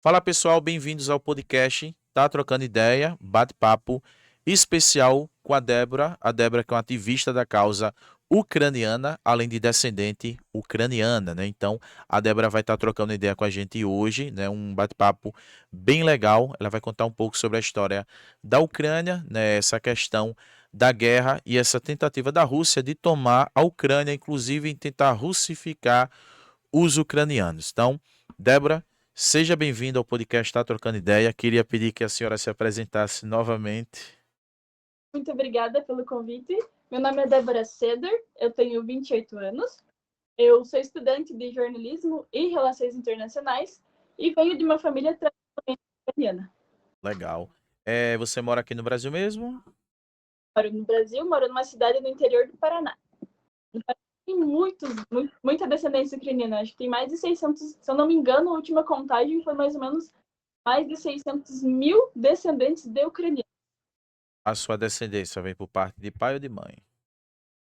Fala pessoal, bem-vindos ao podcast Tá Trocando Ideia, bate-papo especial com a Débora que é uma ativista da causa ucraniana, além de descendente ucraniana, né? Então, a Débora vai estar trocando ideia com a gente hoje, né? Um bate-papo bem legal. Ela vai contar um pouco sobre a história da Ucrânia, né? Essa questão da guerra e essa tentativa da Rússia de tomar a Ucrânia, inclusive em tentar russificar os ucranianos. Então, Débora, seja bem-vinda ao podcast Tá Trocando Ideia. Queria pedir que a senhora se apresentasse novamente. Muito obrigada pelo convite. Meu nome é Débora Seder, eu tenho 28 anos. Eu sou estudante de jornalismo e relações internacionais e venho de uma família tradicionalmente italiana. Legal. Você mora aqui no Brasil mesmo? Moro no Brasil, moro numa cidade no interior do Paraná. Tem muita descendência ucraniana. Acho que tem mais de 600, se eu não me engano, a última contagem foi mais ou menos mais de 600 mil descendentes de ucranianos, A sua descendência vem por parte de pai ou de mãe?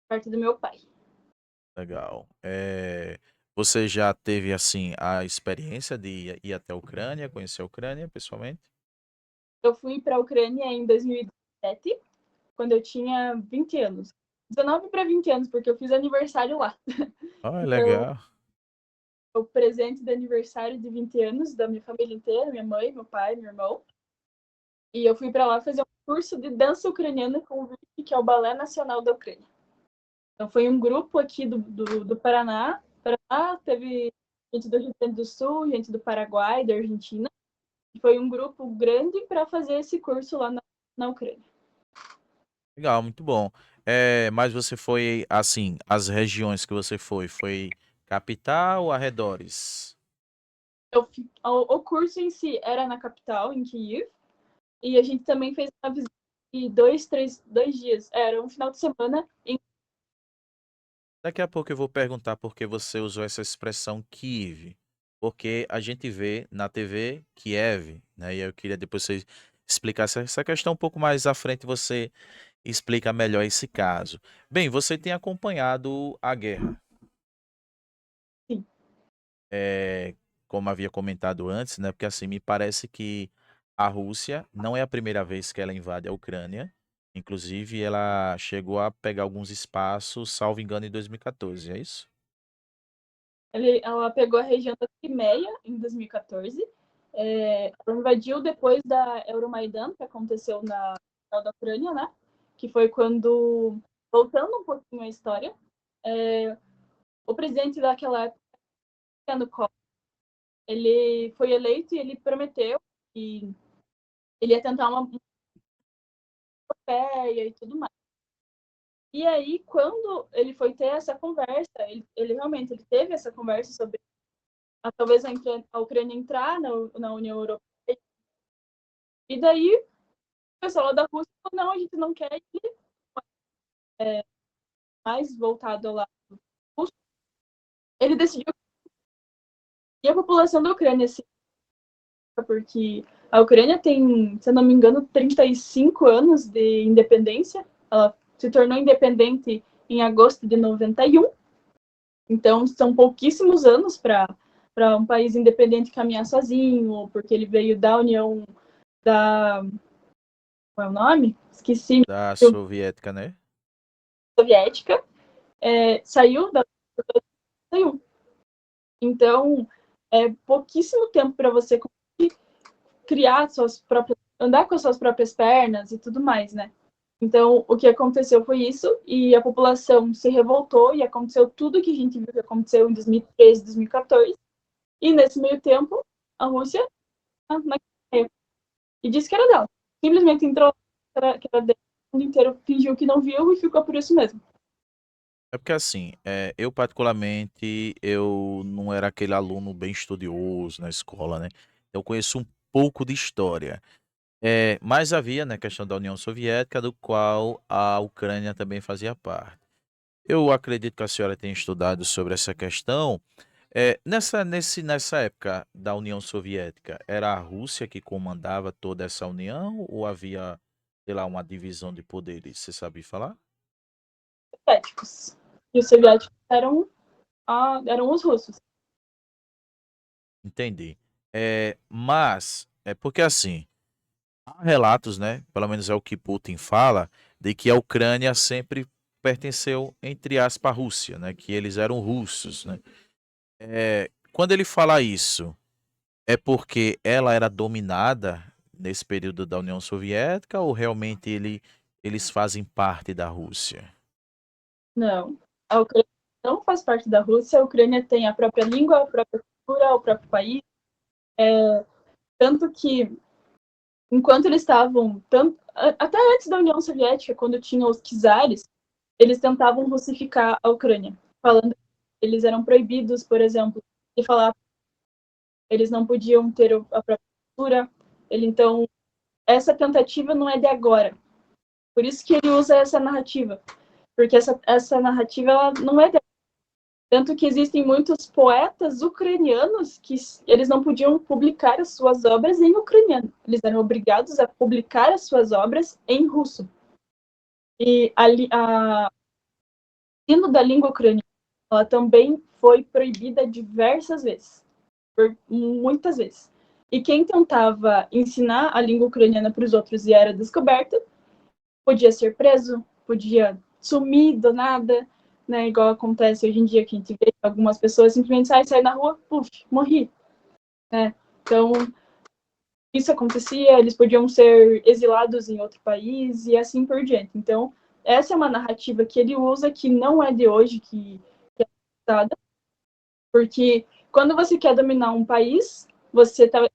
parte do meu pai. Legal. Você já teve, assim, a experiência de ir até a Ucrânia, conhecer a Ucrânia pessoalmente? Eu fui para a Ucrânia em 2017, quando eu tinha 20 anos. 19 para 20 anos, porque eu fiz aniversário lá. Ah, é Então, legal. o presente de aniversário de 20 anos da minha família inteira, minha mãe, meu pai, meu irmão. E eu fui para lá fazer um curso de dança ucraniana com o RIP, que é o Balé Nacional da Ucrânia. Então, foi um grupo aqui do Paraná. Paraná teve gente do Rio Grande do Sul, gente do Paraguai, da Argentina. Foi um grupo grande para fazer esse curso lá na Ucrânia. Legal, muito bom. Mas você foi, assim, as regiões que você foi capital ou arredores? O curso em si era na capital, em Kiev, e a gente também fez uma visita de 2 dias. Era um final de semana em. Daqui a pouco eu vou perguntar por que você usou essa expressão Kiev, porque a gente vê na TV Kiev, né? E eu queria depois você explicar essa questão um pouco mais à frente, você explica melhor esse caso. Bem, você tem acompanhado a guerra, Sim, eh, como havia comentado antes, né? Porque assim, me parece que a Rússia não é a primeira vez que ela invade a Ucrânia. Inclusive, ela chegou a pegar alguns espaços, salvo engano, em 2014, é isso? ela pegou a região da Crimeia em 2014. Ela invadiu depois da Euromaidan, que aconteceu da Ucrânia, né? Que foi quando, voltando um pouquinho à história, é, o presidente daquela época, Yanukovych, ele foi eleito e ele prometeu que ele ia tentar uma europeia e tudo mais. E aí, quando ele foi ter essa conversa, ele realmente ele teve essa conversa sobre talvez a Ucrânia entrar na União Europeia. E daí, o pessoal da Rússia falou: não, a gente não quer ir mais voltado ao lado russo. Ele decidiu que a população da Ucrânia se. Porque a Ucrânia tem, se eu não me engano, 35 anos de independência. Ela se tornou independente em agosto de 91. Então, são pouquíssimos anos para um país independente caminhar sozinho, porque ele veio da União da. Qual é o nome? Esqueci. Da soviética, né? Soviética. Saiu da. Saiu. Então, é pouquíssimo tempo para você criar suas próprias. Andar com as suas próprias pernas e tudo mais, né? Então, o que aconteceu foi isso, e a população se revoltou, e aconteceu tudo que a gente viu que aconteceu em 2013, 2014. E nesse meio tempo, a Rússia na e disse que era dela. Simplesmente entrou que era dele, o mundo inteiro fingiu que não viu e ficou por isso mesmo. É porque assim, eu particularmente, eu não era aquele aluno bem estudioso na escola, né? Eu conheço um pouco de história. Mas havia, né, questão da União Soviética, do qual a Ucrânia também fazia parte. Eu acredito que a senhora tenha estudado sobre essa questão. Nessa época da União Soviética, era a Rússia que comandava toda essa união ou havia, sei lá, uma divisão de poderes? Você sabe falar? Soviéticos. E os soviéticos eram os russos. Entendi. Mas é porque assim, há relatos, né? Pelo menos é o que Putin fala, de que a Ucrânia sempre pertenceu, entre aspas, à Rússia, né? Que eles eram russos, né? Quando ele fala isso, é porque ela era dominada nesse período da União Soviética ou realmente eles fazem parte da Rússia? Não. A Ucrânia não faz parte da Rússia, a Ucrânia tem a própria língua, a própria cultura, o próprio país. Tanto que, enquanto eles estavam. Até antes da União Soviética, quando tinha os czares, eles tentavam russificar a Ucrânia, falando que eles eram proibidos, por exemplo, de falar, eles não podiam ter a própria cultura. Então, essa tentativa não é de agora. Por isso que ele usa essa narrativa. Porque essa narrativa ela não é de. Tanto que existem muitos poetas ucranianos que eles não podiam publicar as suas obras em ucraniano. Eles eram obrigados a publicar as suas obras em russo. E a ensino da língua ucraniana ela também foi proibida diversas vezes, por muitas vezes. E quem tentava ensinar a língua ucraniana para os outros e era descoberto, podia ser preso, podia sumir do nada, né? Igual acontece hoje em dia que a gente vê algumas pessoas simplesmente saem na rua, puf, morri, né? Então, isso acontecia, eles podiam ser exilados em outro país e assim por diante. Então, essa é uma narrativa que ele usa que não é de hoje, que é usada, porque quando você quer dominar um país, você está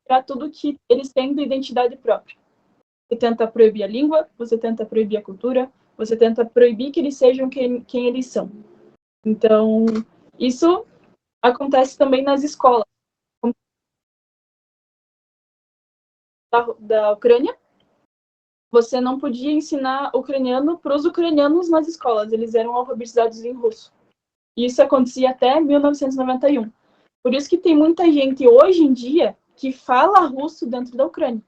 para tudo que eles têm de identidade própria. Você tenta proibir a língua, você tenta proibir a cultura, você tenta proibir que eles sejam quem eles são. Então, isso acontece também nas escolas da Ucrânia. Você não podia ensinar ucraniano para os ucranianos nas escolas, eles eram alfabetizados em russo. E isso acontecia até 1991. Por isso que tem muita gente hoje em dia que fala russo dentro da Ucrânia,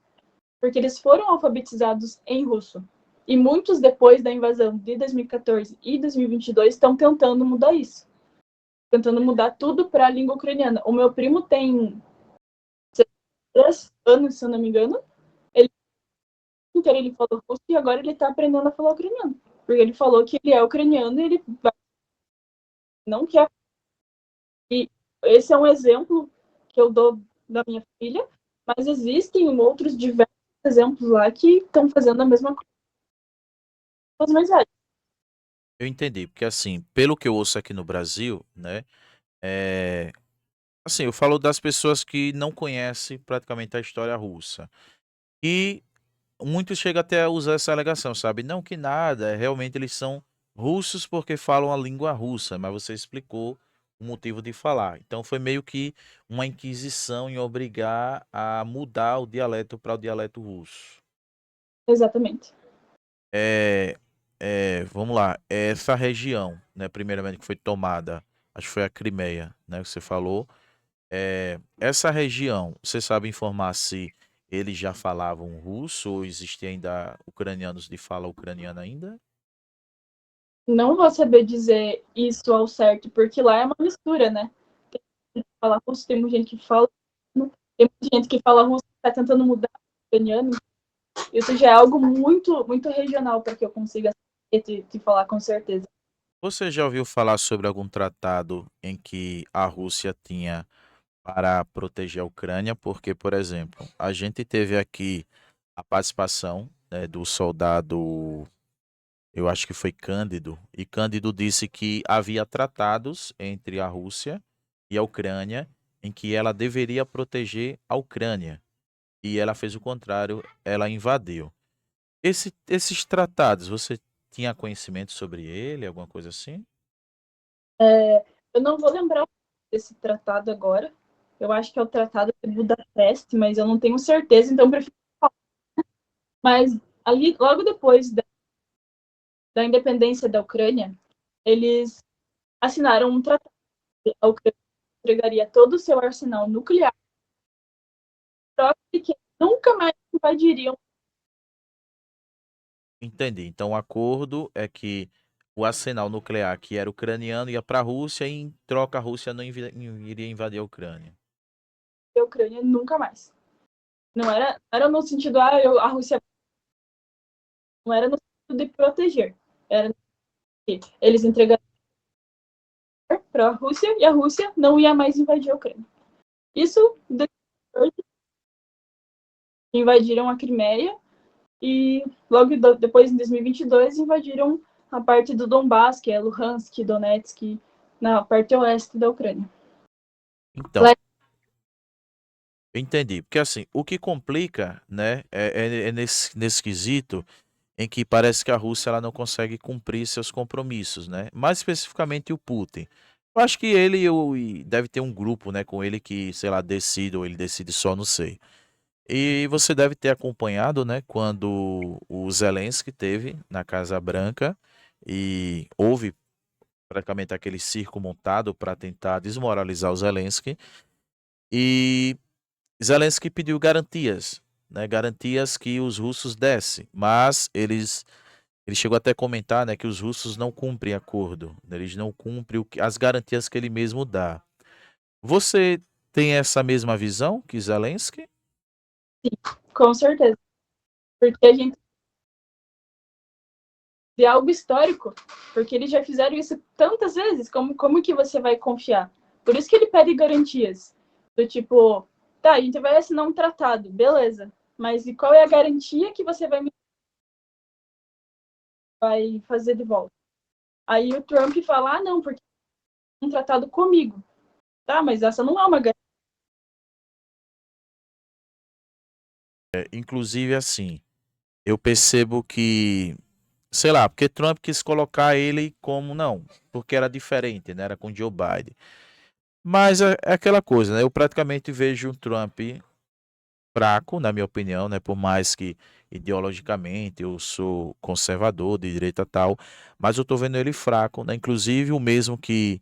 porque eles foram alfabetizados em russo. E muitos, depois da invasão de 2014 e 2022, estão tentando mudar isso. Tentando mudar tudo para a língua ucraniana. O meu primo tem 3 anos, se eu não me engano. Ele inteiro ele falou russo e agora ele está aprendendo a falar ucraniano. Porque ele falou que ele é ucraniano e ele não quer. E esse é um exemplo que eu dou da minha filha, mas existem outros diversos exemplos lá que estão fazendo a mesma coisa com os mais velhos. Eu entendi, porque assim, pelo que eu ouço aqui no Brasil, né, é, assim, eu falo das pessoas que não conhecem praticamente a história russa. E muitos chegam até a usar essa alegação, sabe? Não que nada, realmente eles são russos porque falam a língua russa, mas você explicou o motivo de falar. Então foi meio que uma inquisição em obrigar a mudar o dialeto para o dialeto russo. Exatamente. É, vamos lá, essa região, né, primeiramente que foi tomada, acho que foi a Crimeia, né, que você falou. Essa região, você sabe informar se eles já falavam russo ou existem ainda ucranianos de fala ucraniana ainda? Não vou saber dizer isso ao certo, porque lá é uma mistura, né? Tem gente que fala russo, tem muita gente que fala. Tem muita gente que fala russo e está tentando mudar o ucraniano. Isso já é algo muito, muito regional para que eu consiga te falar com certeza. Você já ouviu falar sobre algum tratado em que a Rússia tinha para proteger a Ucrânia? Porque, por exemplo, a gente teve aqui a participação, né, do soldado, eu acho que foi Cândido, e Cândido disse que havia tratados entre a Rússia e a Ucrânia em que ela deveria proteger a Ucrânia. E ela fez o contrário, ela invadiu. Esses tratados, você tinha conhecimento sobre ele, alguma coisa assim? Eu não vou lembrar desse tratado agora. Eu acho que é o Tratado de Budapeste, mas eu não tenho certeza, então eu prefiro falar. Mas ali, logo depois da independência da Ucrânia, eles assinaram um tratado. A Ucrânia entregaria todo o seu arsenal nuclear, só que nunca mais invadiriam. Entendi. Então o acordo é que o arsenal nuclear que era ucraniano ia para a Rússia e em troca a Rússia não iria invadir a Ucrânia. a Ucrânia nunca mais. Não era no sentido, a Rússia. Não era no sentido de proteger. Era que eles entregaram para a Rússia e a Rússia não ia mais invadir a Ucrânia. Isso invadiram a Crimeia e logo depois, em 2022, invadiram a parte do Donbass, que é Luhansk, Donetsk, na parte oeste da Ucrânia. Então, eu entendi. Porque assim, o que complica, né, é nesse quesito em que parece que a Rússia ela não consegue cumprir seus compromissos, né? Mais especificamente o Putin. Eu acho que e deve ter um grupo, né, com ele que, sei lá, decide ou ele decide só, não sei. E você deve ter acompanhado, né, quando o Zelensky teve na Casa Branca e houve praticamente aquele circo montado para tentar desmoralizar o Zelensky. E Zelensky pediu garantias, né, garantias que os russos dessem, mas ele chegou até a comentar, né, que os russos não cumprem acordo, né, eles não cumprem as garantias que ele mesmo dá. Você tem essa mesma visão que Zelensky? Com certeza. Porque a gente de algo histórico, porque eles já fizeram isso tantas vezes, como que você vai confiar? Por isso que ele pede garantias. Do tipo, tá, a gente vai assinar um tratado, beleza. Mas e qual é a garantia que você vai fazer de volta? Aí o Trump fala, não, porque é um tratado comigo. Tá, mas essa não é uma garantia. Inclusive, assim, eu percebo que, sei lá, porque Trump quis colocar ele como não, porque era diferente, né? Era com Joe Biden. Mas é aquela coisa, né? Eu praticamente vejo o Trump fraco, na minha opinião, né? Por mais que ideologicamente eu sou conservador, de direita e tal, mas eu tô vendo ele fraco, né? Inclusive o mesmo que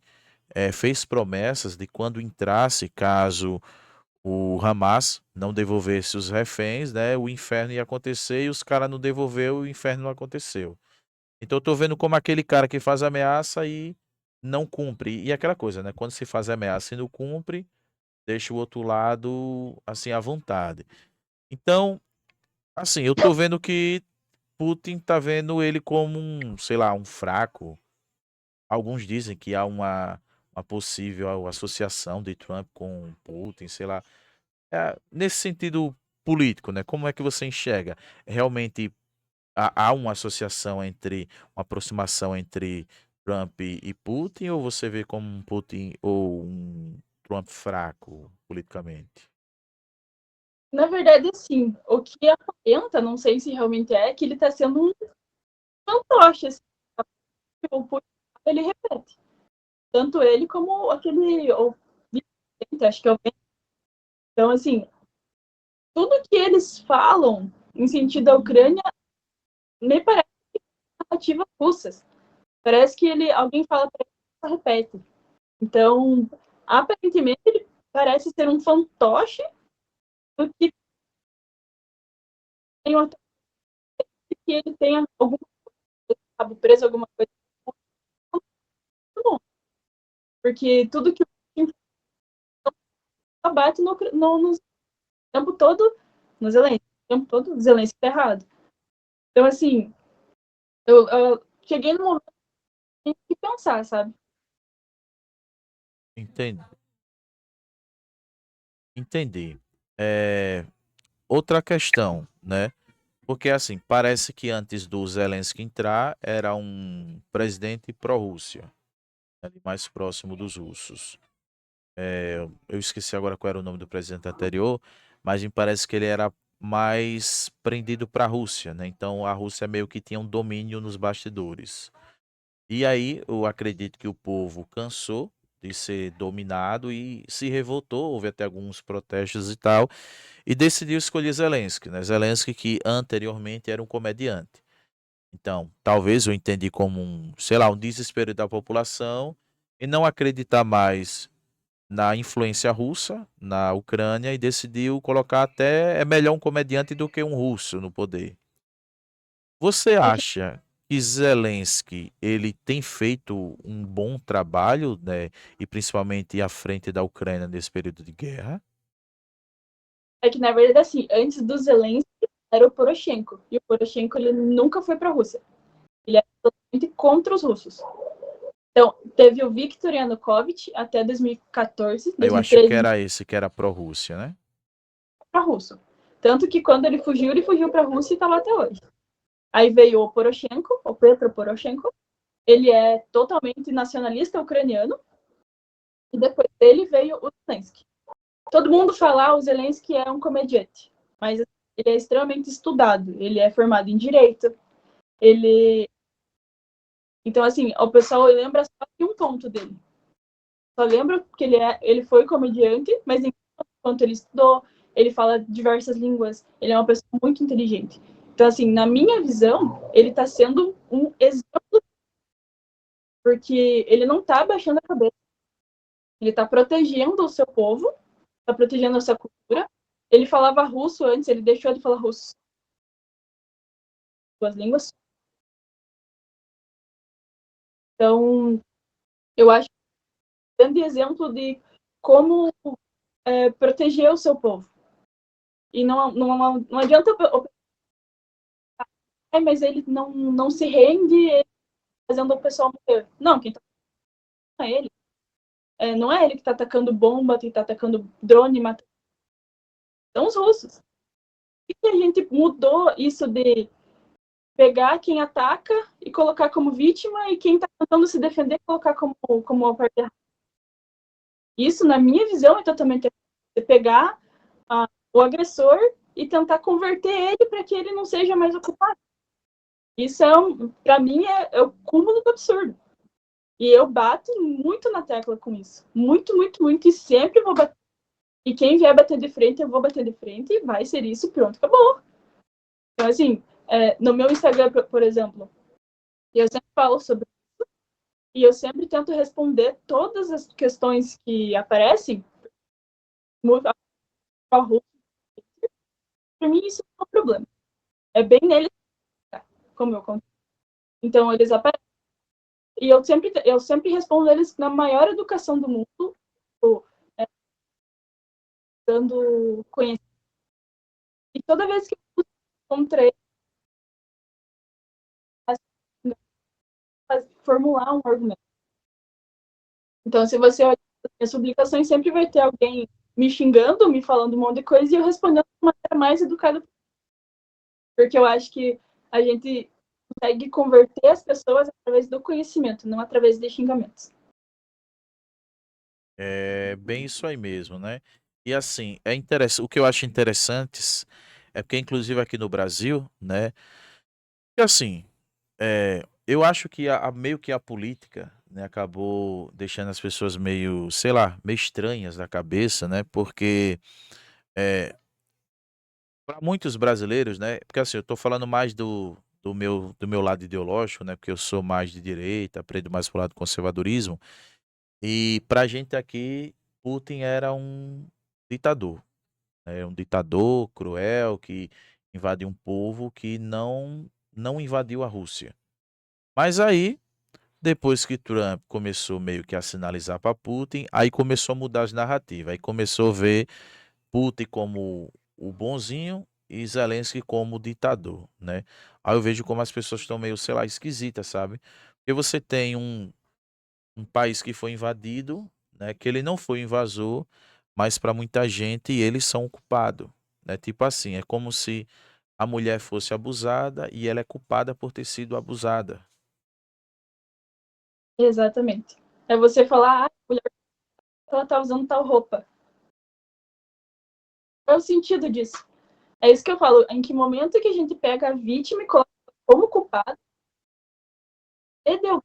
fez promessas de quando entrasse, caso o Hamas não devolvesse os reféns, né? O inferno ia acontecer e os caras não devolveu, o inferno não aconteceu. Então eu tô vendo como aquele cara que faz ameaça e não cumpre. E aquela coisa, né? Quando se faz ameaça e não cumpre, deixa o outro lado assim à vontade. Então, assim, eu tô vendo que Putin tá vendo ele como um, sei lá, um fraco. Alguns dizem que há uma possível associação de Trump com Putin, sei lá. Nesse sentido político, né? Como é que você enxerga? Realmente há uma associação entre, uma aproximação entre Trump e Putin, ou você vê como um Putin ou um Trump fraco politicamente? Na verdade, sim. O que aparenta, não sei se realmente é, que ele está sendo um fantoche. Assim, o Putin, ele repete. Tanto ele como aquele. O acho que é o. Então, assim, tudo que eles falam em sentido à Ucrânia me parece narrativas russas. Parece que alguém fala para ele e repete. Então, aparentemente, ele parece ser um fantoche do que tem uma que ele tenha algum cabo preso, alguma coisa. Não, porque tudo que o bate no tempo todo no Zelensky. O tempo todo o Zelensky tá errado. Então, assim, eu cheguei no momento de pensar, sabe? Entendi. Entendi. É, outra questão, né? Porque assim, parece que antes do Zelensky entrar, era um presidente pró-Rússia, ali mais próximo dos russos. Eu esqueci agora qual era o nome do presidente anterior, mas me parece que ele era mais prendido para a Rússia, né? Então a Rússia meio que tinha um domínio nos bastidores. E aí eu acredito que o povo cansou de ser dominado e se revoltou, houve até alguns protestos e tal, e decidiu escolher Zelensky, né? Zelensky que anteriormente era um comediante. Então, talvez eu entendi como um, sei lá, um desespero da população e não acreditar mais na influência russa na Ucrânia e decidiu colocar até é melhor um comediante do que um russo no poder. Você É que, acha que Zelensky ele tem feito um bom trabalho, né, e principalmente à frente da Ucrânia nesse período de guerra? É que, na verdade, assim, antes do Zelensky era o Poroshenko. E o Poroshenko, ele nunca foi para a Rússia. Ele era totalmente contra os russos. Então, teve o Viktor Yanukovych até 2014, Eu acho que 2013 era esse que era pró-Rússia, né? para russo. Tanto que quando ele fugiu para a Rússia e está lá até hoje. Aí veio o Poroshenko, o Petro Poroshenko. Ele é totalmente nacionalista ucraniano. E depois dele veio o Zelensky. Todo mundo fala que o Zelensky é um comediante, mas ele é extremamente estudado. Ele é formado em direito. Ele, então assim, o pessoal lembra só de um ponto dele. Só lembra que ele foi comediante, mas enquanto ele estudou, ele fala diversas línguas. Ele é uma pessoa muito inteligente. Então assim, na minha visão, ele está sendo um exemplo, porque ele não está abaixando a cabeça. Ele está protegendo o seu povo, está protegendo a sua cultura. Ele falava russo antes, ele deixou de falar russo, duas línguas. Então, eu acho um grande exemplo de como proteger o seu povo. E não adianta mas ele não se rende fazendo o pessoal morrer. Não, quem está é ele. Não é ele que está atacando bomba, que está atacando drone, matando. São os russos. E que a gente mudou isso de pegar quem ataca e colocar como vítima e quem está tentando se defender colocar como a parte errada. Isso, na minha visão, é totalmente errado. Pegar o agressor e tentar converter ele para que ele não seja mais ocupado. Isso, para mim, é o cúmulo do absurdo. E eu bato muito na tecla com isso. Muito, muito, muito. E sempre vou bater. E quem vier bater de frente, eu vou bater de frente e vai ser isso, pronto, acabou. Então, assim, no meu Instagram, por exemplo, eu sempre falo sobre isso e eu sempre tento responder todas as questões que aparecem. Para mim, isso não é um problema. É bem nele, como eu conto. Então, eles aparecem. E eu sempre respondo eles na maior educação do mundo, dando conhecimento. E toda vez que eu encontrei, formular um argumento. Então, se você olhar as minhas publicações, sempre vai ter alguém me xingando, me falando um monte de coisa, e eu respondendo de uma maneira mais educada. Porque eu acho que a gente consegue converter as pessoas através do conhecimento, não através de xingamentos. É bem isso aí mesmo, né? E assim, o que eu acho interessante é porque, inclusive aqui no Brasil, né? E assim, eu acho que meio que a política, né, acabou deixando as pessoas meio, sei lá, meio estranhas da cabeça, né? Porque é, para muitos brasileiros, né? Porque assim, eu tô falando mais do meu lado ideológico, né? Porque eu sou mais de direita, aprendo mais pro lado do conservadorismo. E pra gente aqui, Putin era um ditador, né? Um ditador cruel que invadiu um povo que não invadiu a Rússia. Mas aí, depois que Trump começou meio que a sinalizar para Putin, aí começou a mudar as narrativas, aí começou a ver Putin como o bonzinho e Zelensky como o ditador, né? Aí eu vejo como as pessoas estão meio, sei lá, esquisitas, sabe? Porque você tem um país que foi invadido, né? Que ele não foi invasor, mas para muita gente eles são culpados, né? Tipo assim, é como se a mulher fosse abusada e ela é culpada por ter sido abusada. Exatamente. É você falar, a mulher, ela tá usando tal roupa. Qual é o sentido disso? É isso que eu falo. Em que momento que a gente pega a vítima e coloca como culpada e deu.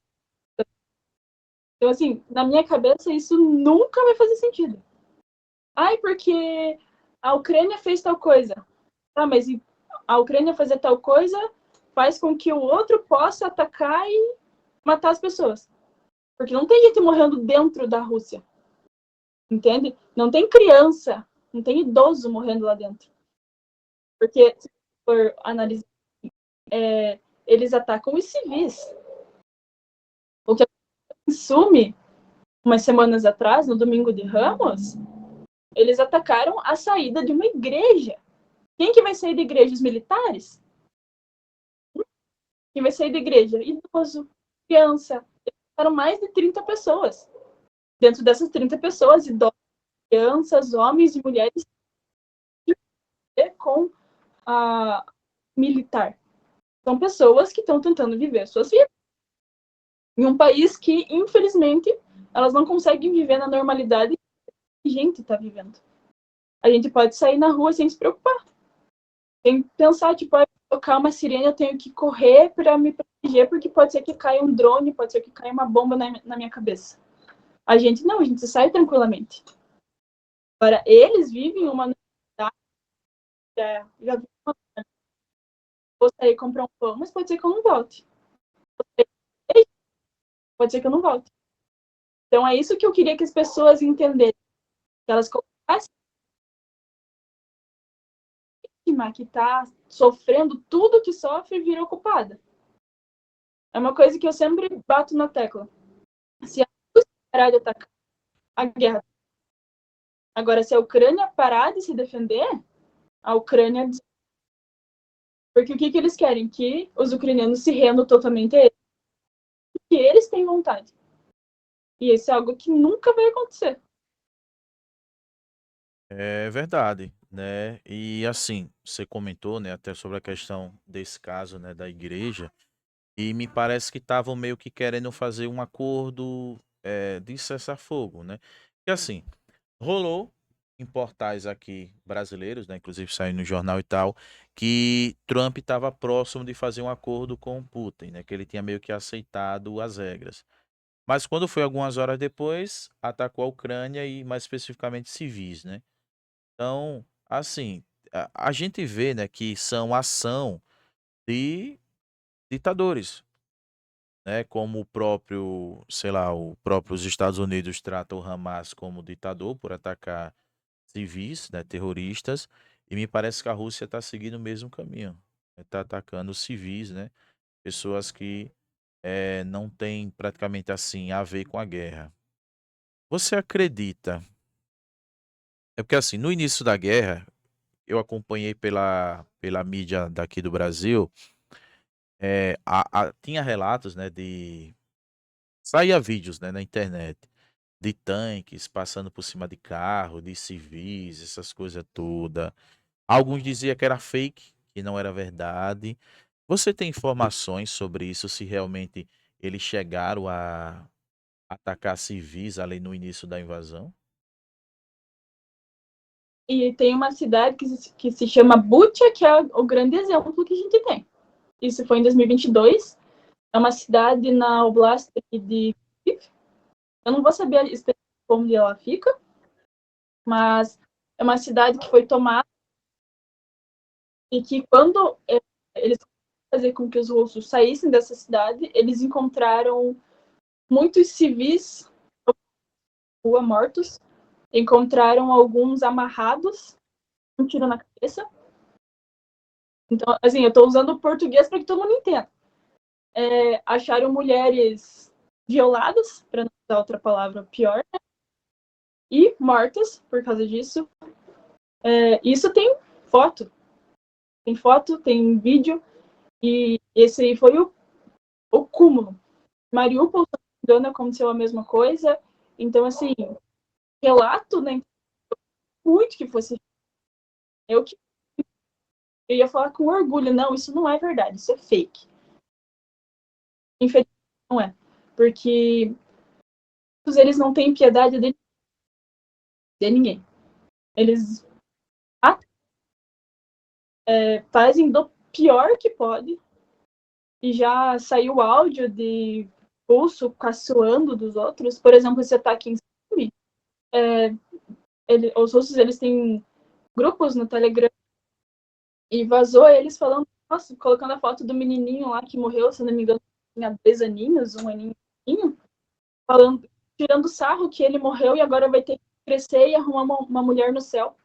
Então, assim, na minha cabeça, isso nunca vai fazer sentido. Ai, porque a Ucrânia fez tal coisa. Tá, mas a Ucrânia fazer tal coisa faz com que o outro possa atacar e matar as pessoas. Porque não tem gente morrendo dentro da Rússia. Entende? Não tem criança, não tem idoso morrendo lá dentro. Porque, se for analisar, eles atacam os civis. O que a Sume, umas semanas atrás, no Domingo de Ramos, Eles atacaram a saída de uma igreja. Quem que vai sair da igreja? Os militares? Quem vai sair da igreja? Idoso, criança. Eles mataram mais de 30 pessoas. Dentro dessas 30 pessoas, idosos, crianças, homens e mulheres com a militar. São pessoas que estão tentando viver suas vidas. Em um país que, infelizmente, elas não conseguem viver na normalidade que a gente está vivendo. A gente pode sair na rua sem se preocupar. Tem que pensar, tipo, tocar uma sirene, eu tenho que correr para me proteger, porque pode ser que caia um drone, pode ser que caia uma bomba na minha cabeça. A gente não, a gente sai tranquilamente. Agora, eles vivem uma necessidade, já vi uma, vou sair comprar um pão, mas pode ser que eu não volte. Pode ser que eu não volte. Então, é isso que eu queria que as pessoas entendessem. Que elas colocassem que está sofrendo tudo que sofre vira ocupada. É uma coisa que eu sempre bato na tecla. Se a Rússia parar de atacar, a guerra. Agora, se a Ucrânia parar de se defender, a Ucrânia. Porque o que eles querem? Que os ucranianos se rendam totalmente a eles. Porque eles têm vontade. E isso é algo que nunca vai acontecer. É verdade, né? E assim, você comentou, né, até sobre a questão desse caso, né, da igreja, e me parece que estavam meio que querendo fazer um acordo de cessar-fogo, né? E assim, rolou em portais aqui brasileiros, né, inclusive saiu no jornal e tal, que Trump estava próximo de fazer um acordo com Putin, né, que ele tinha meio que aceitado as regras. Mas quando foi algumas horas depois, atacou a Ucrânia e mais especificamente civis, né? Então, assim, a gente vê, né, que são ação de ditadores, né, como o próprio, sei lá, o próprio os Estados Unidos trata o Hamas como ditador por atacar civis, né, terroristas, e me parece que a Rússia está seguindo o mesmo caminho, está atacando civis, né, pessoas que não têm praticamente assim a ver com a guerra. Você acredita? É porque assim, no início da guerra, eu acompanhei pela mídia daqui do Brasil, tinha relatos, né, saía vídeos, né, na internet, de tanques passando por cima de carro, de civis, essas coisas toda. Alguns diziam que era fake, que não era verdade. Você tem informações sobre isso, se realmente eles chegaram a atacar civis ali no início da invasão? E tem uma cidade que se chama Bucha, que é o grande exemplo que a gente tem. Isso foi em 2022. É uma cidade na Oblast de Kyiv. Eu não vou saber onde ela fica, mas é uma cidade que foi tomada e que quando eles fazer com que os russos saíssem dessa cidade, eles encontraram muitos civis na rua mortos, encontraram alguns amarrados, um tiro na cabeça. Então, assim, eu estou usando o português para que todo mundo entenda. Acharam mulheres violadas, para não usar outra palavra pior, né? E mortas por causa disso. Isso tem foto, tem vídeo, e esse aí foi o cúmulo. Mariupol, se não me engano, aconteceu a mesma coisa. Então, assim, relato, né? Muito que fosse eu que eu ia falar com orgulho, não, isso não é verdade, isso é fake. Infelizmente não é, porque eles não têm piedade de ninguém. Eles fazem do pior que pode, e já saiu áudio de pulso caçoando dos outros. Por exemplo, esse ataque em Sumi, os russos eles têm grupos no Telegram e vazou eles falando, nossa, colocando a foto do menininho lá que morreu, se não me engano, tinha 2 aninhos, 1 aninho, falando, tirando sarro que ele morreu e agora vai ter que crescer e arrumar uma mulher no céu.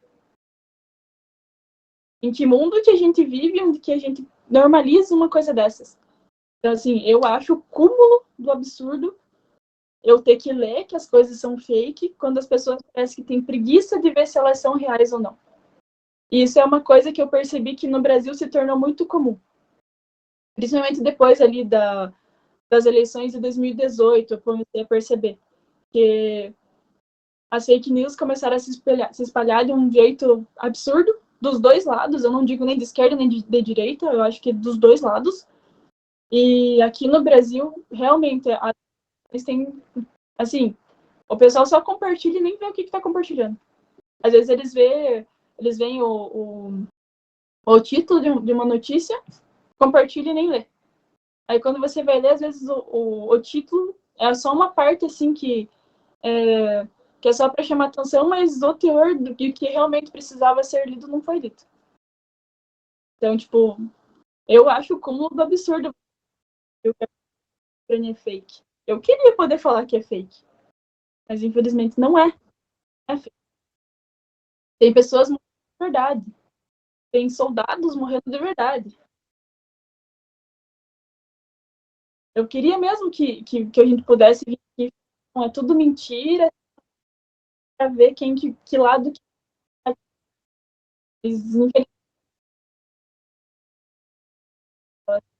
Em que mundo que a gente vive onde que a gente normaliza uma coisa dessas? Então, assim, eu acho o cúmulo do absurdo eu ter que ler que as coisas são fake, quando as pessoas parecem que têm preguiça de ver se elas são reais ou não. E isso é uma coisa que eu percebi que no Brasil se tornou muito comum. Principalmente depois ali das eleições de 2018, eu comecei a perceber que as fake news começaram a se espalhar de um jeito absurdo, dos dois lados, eu não digo nem de esquerda nem de direita, eu acho que dos dois lados. E aqui no Brasil, realmente, eles têm, assim, o pessoal só compartilha e nem vê o que está compartilhando. Às vezes eles veem o título de uma notícia, compartilha e nem lê. Aí quando você vai ler, às vezes o título é só uma parte, assim, que é só para chamar atenção, mas o teor do que realmente precisava ser lido não foi lido. Então, tipo, eu acho o cúmulo do absurdo que o Ucrânia é fake. Eu queria poder falar que é fake, mas infelizmente não é. É fake. Tem pessoas morrendo de verdade. Tem soldados morrendo de verdade. Eu queria mesmo que a gente pudesse ver que não é tudo mentira, para ver que lado que é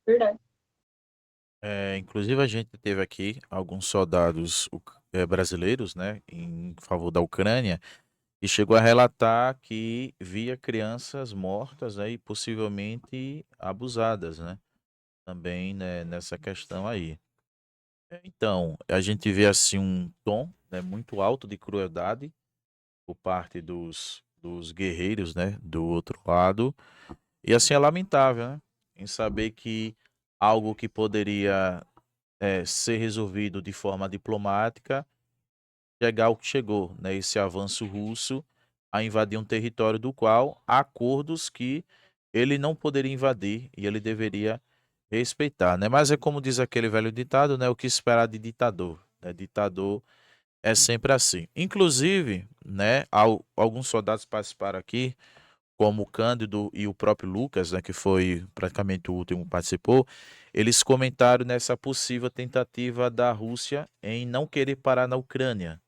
verdade. Inclusive, a gente teve aqui alguns soldados brasileiros, né, em favor da Ucrânia, e chegou a relatar que via crianças mortas, né, e possivelmente abusadas, né, também, né, nessa questão aí. Então, a gente vê assim um tom, né, muito alto de crueldade por parte dos guerreiros, né, do outro lado. E assim é lamentável, né, em saber que algo que poderia ser resolvido de forma diplomática chegar ao que chegou, né, esse avanço russo a invadir um território do qual há acordos que ele não poderia invadir e ele deveria respeitar, né? Mas é como diz aquele velho ditado, né, o que esperar de ditador, né? Ditador é sempre assim. Inclusive, né, alguns soldados participaram aqui, como o Cândido e o próprio Lucas, né, que foi praticamente o último que participou, eles comentaram nessa possível tentativa da Rússia em não querer parar na Ucrânia,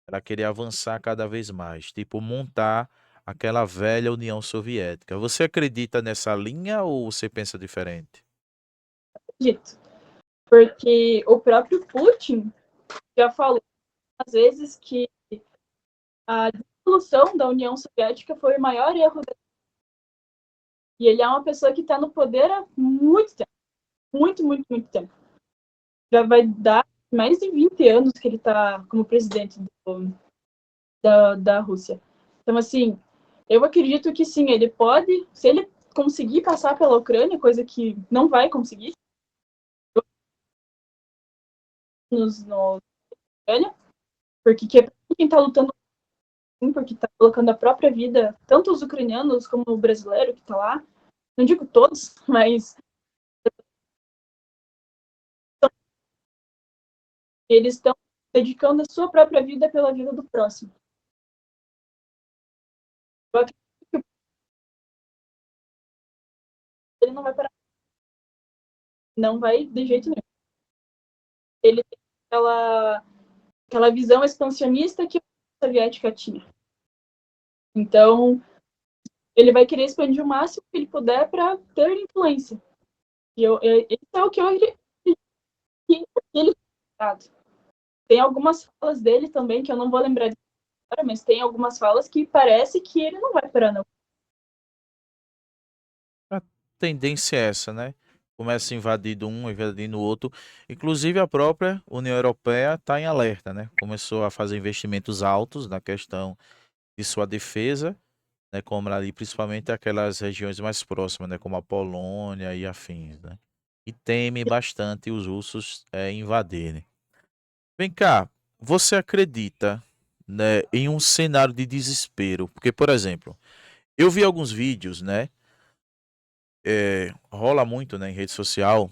ela querer avançar cada vez mais, tipo montar aquela velha União Soviética. Você acredita nessa linha ou você pensa diferente? Dito. Porque o próprio Putin já falou às vezes que a dissolução da União Soviética foi o maior erro. E ele é uma pessoa que está no poder há muito tempo. Muito, muito, muito tempo. Já vai dar mais de 20 anos que ele está como presidente da Rússia. Então, assim, eu acredito que sim, ele pode, se ele conseguir passar pela Ucrânia, coisa que não vai conseguir, no Ucrânia, porque quem está lutando, porque está colocando a própria vida, tanto os ucranianos como o brasileiro que está lá, não digo todos, mas eles estão dedicando a sua própria vida pela vida do próximo. Eu acredito que ele não vai parar, não vai de jeito nenhum. Ele tem aquela visão expansionista que a União Soviética tinha. Então, ele vai querer expandir o máximo que ele puder para ter influência. Isso é o que eu acredito que ele tem algumas falas dele também, que eu não vou lembrar de agora, mas tem algumas falas que parece que ele não vai parar, não. A tendência é essa, né? Começa invadindo um, invadindo o outro. Inclusive a própria União Europeia está em alerta, né? Começou a fazer investimentos altos na questão de sua defesa, né? Como ali, principalmente aquelas regiões mais próximas, né? Como a Polônia e afins, né? E teme bastante os russos invadirem. Vem cá, você acredita, né, em um cenário de desespero? Porque, por exemplo, eu vi alguns vídeos, né? Rola muito, né, em rede social,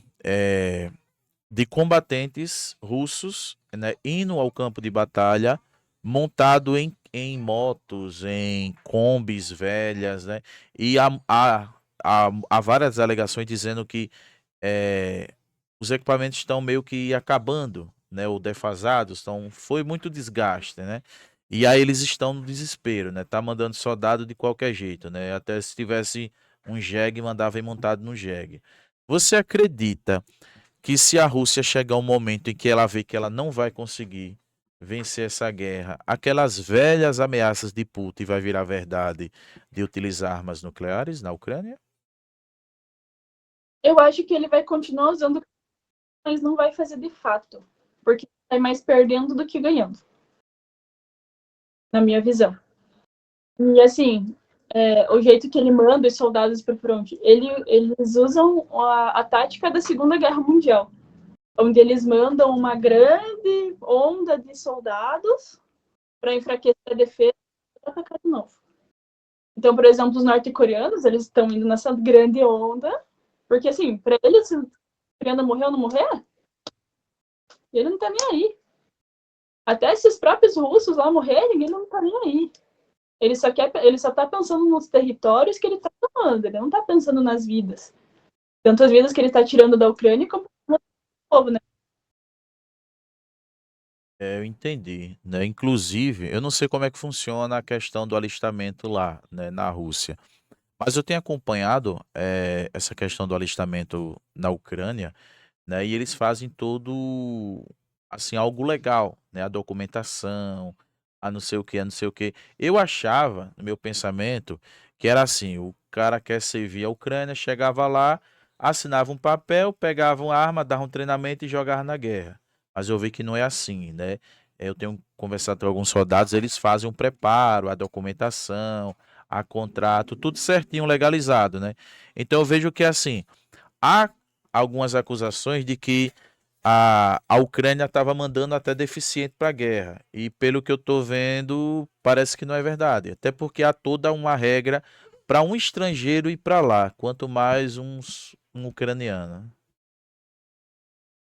de combatentes russos, né, indo ao campo de batalha montado em motos, em combis velhas, né? E há várias alegações dizendo que os equipamentos estão meio que acabando, né, ou defasados, então foi muito desgaste, né? E aí eles estão no desespero, né? Tá mandando soldado de qualquer jeito, né? Até se tivesse um jegue, mandava ir montado no jegue. Você acredita que se a Rússia chegar um momento em que ela vê que ela não vai conseguir vencer essa guerra, aquelas velhas ameaças de Putin vai virar verdade de utilizar armas nucleares na Ucrânia? Eu acho que ele vai continuar usando, mas não vai fazer de fato, porque sai mais perdendo do que ganhando, na minha visão. E assim, o jeito que ele manda os soldados para o front, eles usam a tática da Segunda Guerra Mundial, onde eles mandam uma grande onda de soldados para enfraquecer a defesa e atacar de novo. Então, por exemplo, os norte-coreanos, eles estão indo nessa grande onda, porque assim, para eles, se o coreano morrer ou não morrer, ele não tá nem aí. Até se os próprios russos lá morrerem, ele não tá nem aí. Ele só tá pensando nos territórios que ele tá tomando, ele não tá pensando nas vidas. Tanto as vidas que ele tá tirando da Ucrânia como do povo, né? Eu entendi, né? Inclusive, eu não sei como é que funciona a questão do alistamento lá, né, na Rússia, mas eu tenho acompanhado essa questão do alistamento na Ucrânia, né? E eles fazem todo, assim, algo legal, né? A documentação, a não sei o que, a não sei o que. Eu achava, no meu pensamento, que era assim: o cara quer servir a Ucrânia, chegava lá, assinava um papel, pegava uma arma, dava um treinamento e jogava na guerra. Mas eu vi que não é assim, né? Eu tenho conversado com alguns soldados, eles fazem um preparo, a documentação, a contrato, tudo certinho, legalizado, né? Então eu vejo que assim, há algumas acusações de que a Ucrânia estava mandando até deficiente para a guerra. E pelo que eu estou vendo, parece que não é verdade. Até porque há toda uma regra para um estrangeiro ir para lá, quanto mais um ucraniano.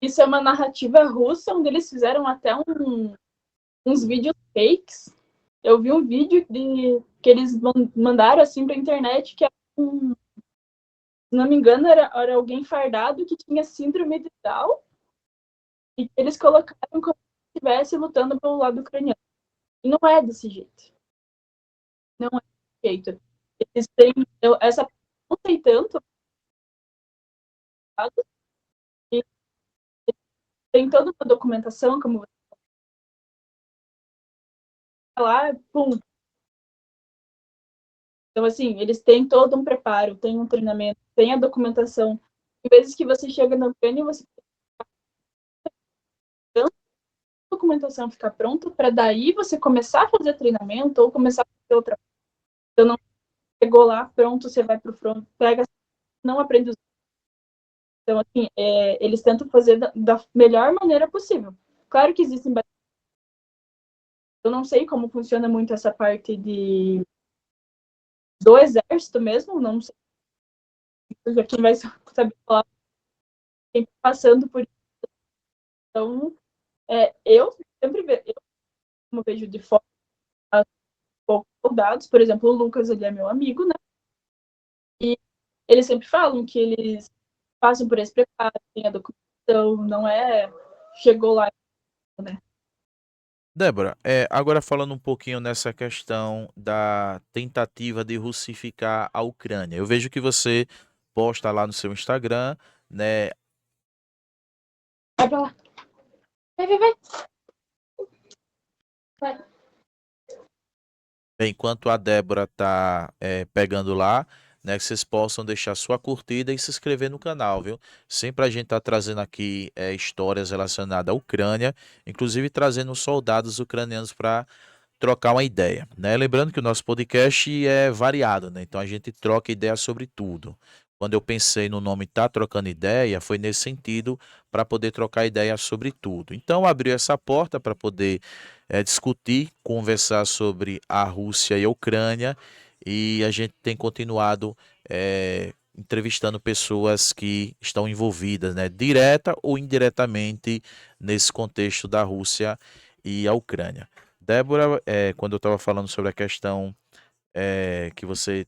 Isso é uma narrativa russa, onde eles fizeram até uns vídeos fakes. Eu vi um vídeo que eles mandaram assim pra internet, que se não me engano, era alguém fardado que tinha síndrome de Down, e que eles colocaram como se estivesse lutando pelo lado ucraniano. E não é desse jeito. Não é desse jeito. Eles têm essa não sei tanto, e tem toda uma documentação, como você falar, pum. Então, assim, eles têm todo um preparo, tem um treinamento, tem a documentação. Em vezes que você chega na Ucrânia, você tem a documentação ficar pronta para daí você começar a fazer treinamento ou começar a fazer outra coisa. Então, não chegou lá, pronto, você vai para o front, pega, não aprende os. Então, assim, eles tentam fazer da melhor maneira possível. Claro que existem. Eu não sei como funciona muito essa parte do exército mesmo, não sei quem vai saber falar, quem tá passando por isso. Então, eu sempre vejo, eu, como vejo de fora, poucos soldados, por exemplo, o Lucas, ele é meu amigo, né? E eles sempre falam que eles passam por esse preparo, tem a documentação, não é chegou lá, né? Débora, agora falando um pouquinho nessa questão da tentativa de russificar a Ucrânia. Eu vejo que você posta lá no seu Instagram, né? Vai pra lá. Vai. Vai. Enquanto a Débora tá pegando lá, né, que vocês possam deixar sua curtida e se inscrever no canal, viu? Sempre a gente tá trazendo aqui histórias relacionadas à Ucrânia, inclusive trazendo soldados ucranianos para trocar uma ideia, né? Lembrando que o nosso podcast é variado, né? Então a gente troca ideia sobre tudo. Quando eu pensei no nome Tá Trocando Ideia, foi nesse sentido, para poder trocar ideia sobre tudo. Então abriu essa porta para poder discutir, conversar sobre a Rússia e a Ucrânia, e a gente tem continuado entrevistando pessoas que estão envolvidas, né, direta ou indiretamente, nesse contexto da Rússia e a Ucrânia. Débora, quando eu estava falando sobre a questão que você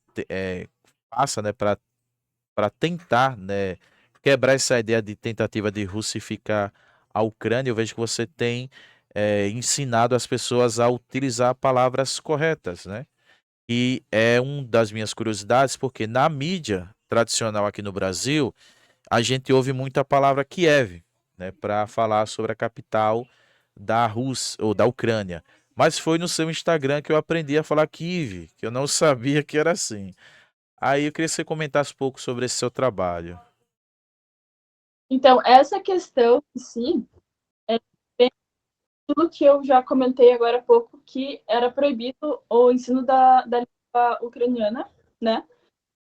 passa, né, para tentar, né, quebrar essa ideia de tentativa de russificar à Ucrânia, eu vejo que você tem ensinado as pessoas a utilizar palavras corretas, né? E é uma das minhas curiosidades, porque na mídia tradicional aqui no Brasil, a gente ouve muito a palavra Kiev, né, para falar sobre a capital da Rússia ou da Ucrânia. Mas foi no seu Instagram que eu aprendi a falar Kiev, que eu não sabia que era assim. Aí eu queria que você comentasse um pouco sobre esse seu trabalho. Então, essa questão em si é bem tudo que eu já comentei agora há pouco, que era proibido o ensino da língua ucraniana, né?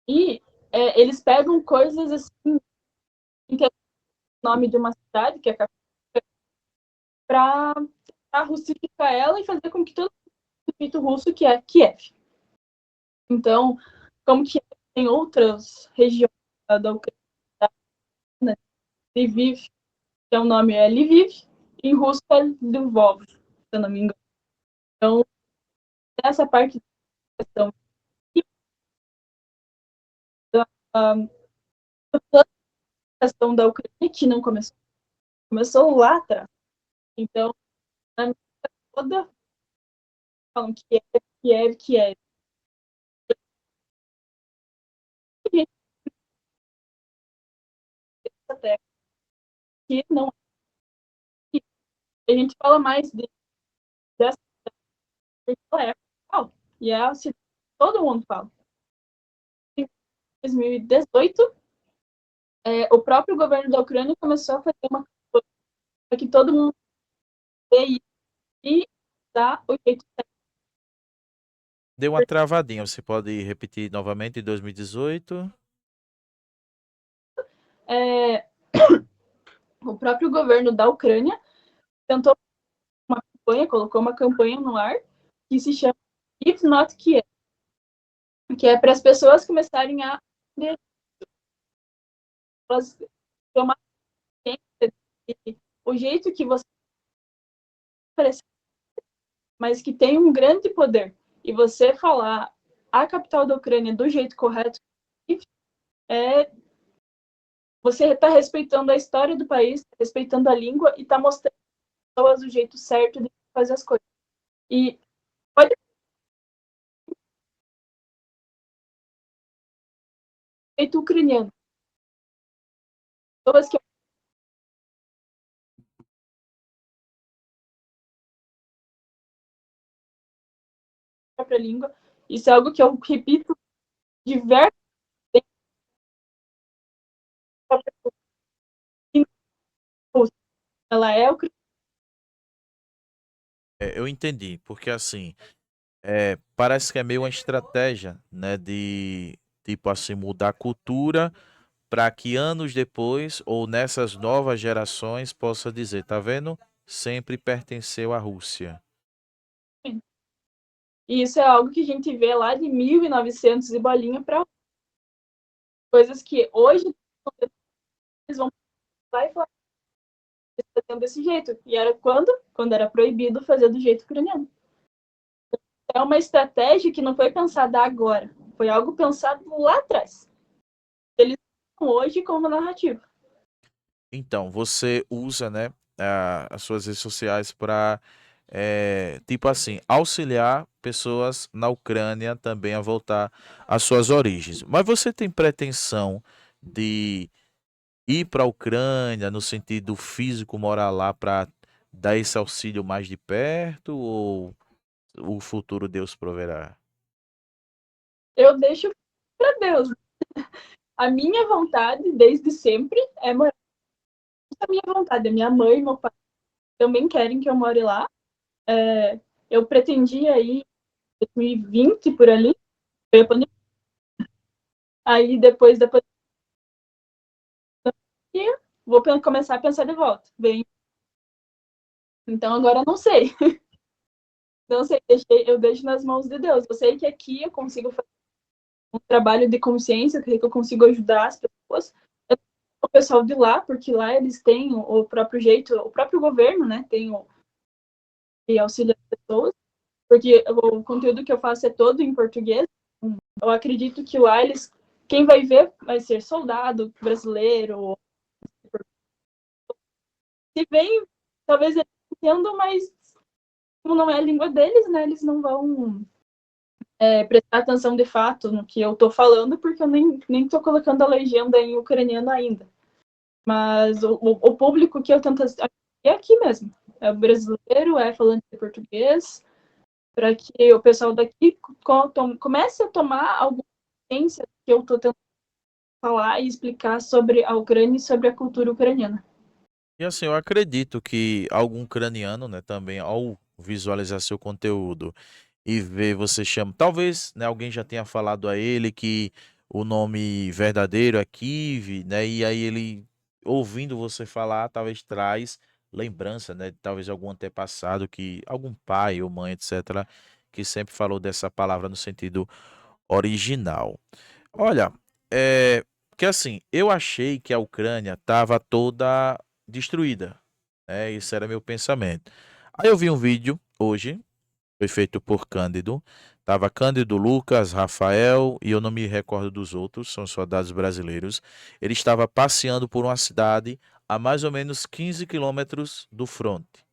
E eles pegam coisas assim, que é o nome de uma cidade, que é para russificar ela e fazer com que todo mundo escrito russo, que é Kiev. Então, como que tem outras regiões da Ucrânia, né? Lviv, que é o nome é Lviv, em russo é Lvov, se eu não me engano. Então, essa parte da questão da questão da Ucrânia, que não começou lá atrás. Então, na minha toda falam Kiev, até que não é. A gente fala mais dessa é e é assim, todo mundo fala. Em 2018, o próprio governo da Ucrânia começou a fazer uma campanha para que todo mundo veja e dá o jeito certo. Deu uma travadinha, você pode repetir novamente em 2018? É, o próprio governo da Ucrânia tentou uma campanha, colocou uma campanha no ar que se chama If Not Kiev, que é para as pessoas começarem a elas tomar o jeito que você parece, mas que tem um grande poder. E você falar a capital da Ucrânia do jeito correto, é você está respeitando a história do país, respeitando a língua e está mostrando às pessoas o jeito certo de fazer as coisas. E pode ser feito ucraniano. Pessoas que a própria língua. Isso é algo que eu repito diversas vezes. Ela é ucraniana. Eu entendi, porque assim, parece que é meio uma estratégia, né, de tipo assim mudar a cultura para que anos depois ou nessas novas gerações possa dizer, tá vendo? Sempre pertenceu à Rússia. E isso é algo que a gente vê lá de 1900 e bolinha para coisas que hoje eles vão lá e falar fazendo desse jeito. E era quando? Quando era proibido fazer do jeito ucraniano. É uma estratégia que não foi pensada agora. Foi algo pensado lá atrás. Eles usam hoje como narrativa. Então, você usa, né, as suas redes sociais para, tipo assim, auxiliar pessoas na Ucrânia também a voltar às suas origens. Mas você tem pretensão de ir para a Ucrânia no sentido físico, morar lá para dar esse auxílio mais de perto ou o futuro Deus proverá? Eu deixo para Deus. A minha vontade, desde sempre, é morar. A minha vontade. A minha mãe e meu pai também querem que eu more lá. Eu pretendia ir em 2020 por ali. Aí depois da pandemia, vou começar a pensar de volta. Bem, então agora eu não sei. Não sei, eu deixo nas mãos de Deus. Eu sei que aqui eu consigo fazer um trabalho de consciência, que eu consigo ajudar as pessoas. O pessoal de lá, porque lá eles têm o próprio jeito, o próprio governo, né, tem o e auxilia as pessoas, porque o conteúdo que eu faço é todo em português. Eu acredito que lá eles, quem vai ver vai ser soldado brasileiro, se vem, talvez eles entendam, mas como não é a língua deles, né, eles não vão prestar atenção de fato no que eu tô falando, porque eu nem tô colocando a legenda em ucraniano ainda. Mas o público que eu tento é aqui mesmo. É brasileiro, é falante de português, para que o pessoal daqui comece a tomar alguma consciência que eu estou tentando falar e explicar sobre a Ucrânia e sobre a cultura ucraniana. E assim, eu acredito que algum ucraniano, né, também, ao visualizar seu conteúdo e ver você chama, talvez, né, alguém já tenha falado a ele que o nome verdadeiro é Kiev, né, e aí ele, ouvindo você falar, talvez traz lembrança, né, talvez algum antepassado que, algum pai ou mãe, etc., que sempre falou dessa palavra no sentido original. Olha, que assim, eu achei que a Ucrânia estava toda destruída, né? Esse era meu pensamento. Aí eu vi um vídeo hoje, foi feito por Cândido. Tava Cândido, Lucas, Rafael e eu não me recordo dos outros, são soldados brasileiros. Ele estava passeando por uma cidade a mais ou menos 15 quilômetros do fronte.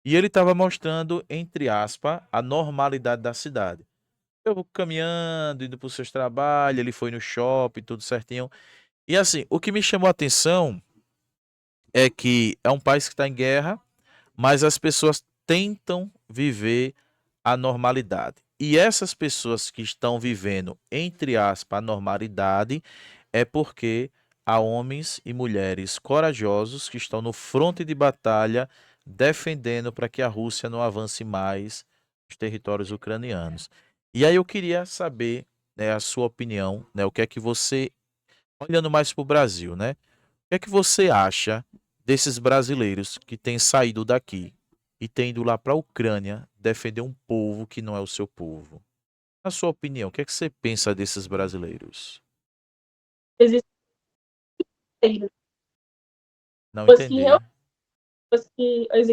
E ele estava mostrando, entre aspas, a normalidade da cidade. Eu caminhando, indo para os seus trabalhos, ele foi no shopping, tudo certinho. E assim, o que me chamou a atenção é que é um país que está em guerra, mas as pessoas tentam viver a normalidade. E essas pessoas que estão vivendo, entre aspas, a normalidade, é porque há homens e mulheres corajosos que estão no fronte de batalha defendendo para que a Rússia não avance mais os territórios ucranianos. E aí eu queria saber, né, a sua opinião, né, o que é que você, olhando mais para o Brasil, né? O que é que você acha desses brasileiros que têm saído daqui e têm ido lá para a Ucrânia defender um povo que não é o seu povo? Na sua opinião, o que é que você pensa desses brasileiros? Existem Não os que, entendi.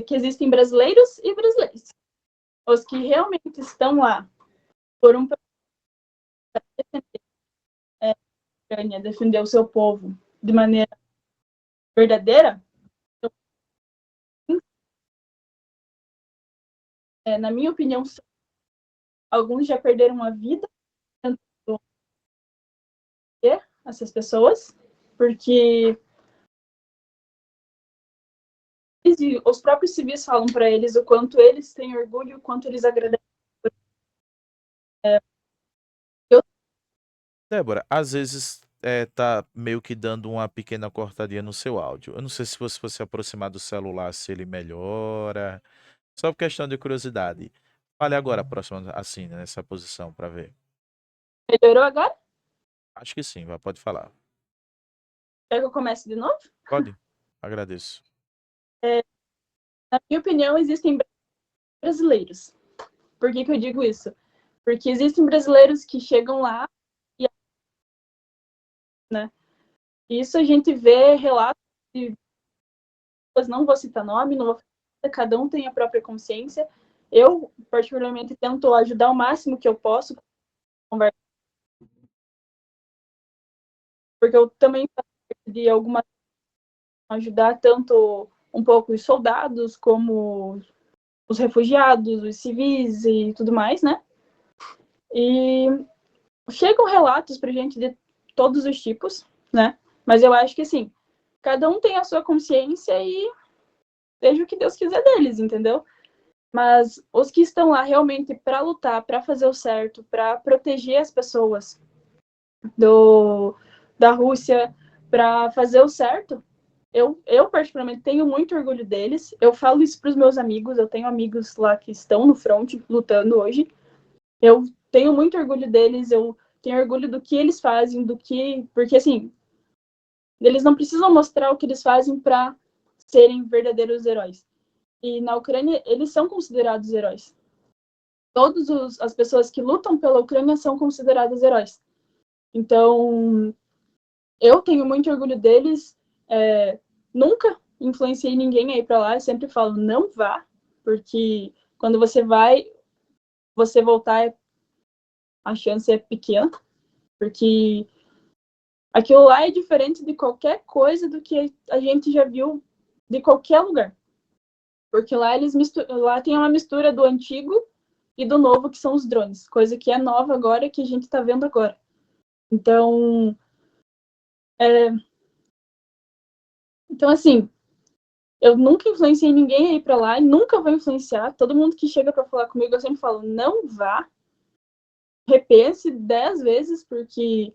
que existem brasileiros e brasileiros. Os que realmente estão lá por um Ucrânia, defender o seu povo de maneira verdadeira, na minha opinião, alguns já perderam a vida tentando ter essas pessoas, porque os próprios civis falam para eles o quanto eles têm orgulho, o quanto eles agradecem. Eu, Débora, às vezes tá meio que dando uma pequena cortadinha no seu áudio. Eu não sei se você fosse aproximar do celular, se ele melhora. Só por questão de curiosidade. Fale agora, próximo, assim, né, nessa posição, para ver. melhorou agora? Acho que sim, pode falar. Quer que eu comece de novo? Pode? Agradeço. Na minha opinião, existem brasileiros. Por que eu digo isso? Porque existem brasileiros que chegam lá e, né? Isso a gente vê relatos de, não vou citar nome, não vou falar, cada um tem a própria consciência. Eu, particularmente, tento ajudar o máximo que eu posso, porque eu também de alguma ajudar tanto um pouco os soldados como os refugiados, os civis e tudo mais, né? E chegam relatos pra gente de todos os tipos, né? Mas eu acho que assim, cada um tem a sua consciência e seja o que Deus quiser deles, entendeu? Mas os que estão lá realmente para lutar, para fazer o certo, para proteger as pessoas do da Rússia, para fazer o certo, eu particularmente tenho muito orgulho deles. Eu falo isso para os meus amigos. Eu tenho amigos lá que estão no front lutando hoje. Eu tenho muito orgulho deles. Eu tenho orgulho do que eles fazem, do que, porque assim, eles não precisam mostrar o que eles fazem para serem verdadeiros heróis. E na Ucrânia eles são considerados heróis. Todas as pessoas que lutam pela Ucrânia são consideradas heróis. Então, eu tenho muito orgulho deles. Nunca influenciei ninguém a ir para lá. Eu sempre falo, não vá, porque quando você vai, você voltar, a chance é pequena, porque aquilo lá é diferente de qualquer coisa do que a gente já viu de qualquer lugar. Porque lá lá tem uma mistura do antigo e do novo, que são os drones, coisa que é nova agora, que a gente está vendo agora. Então, assim, eu nunca influenciei ninguém a ir para lá e nunca vou influenciar. Todo mundo que chega para falar comigo, eu sempre falo, não vá, repense 10 vezes, porque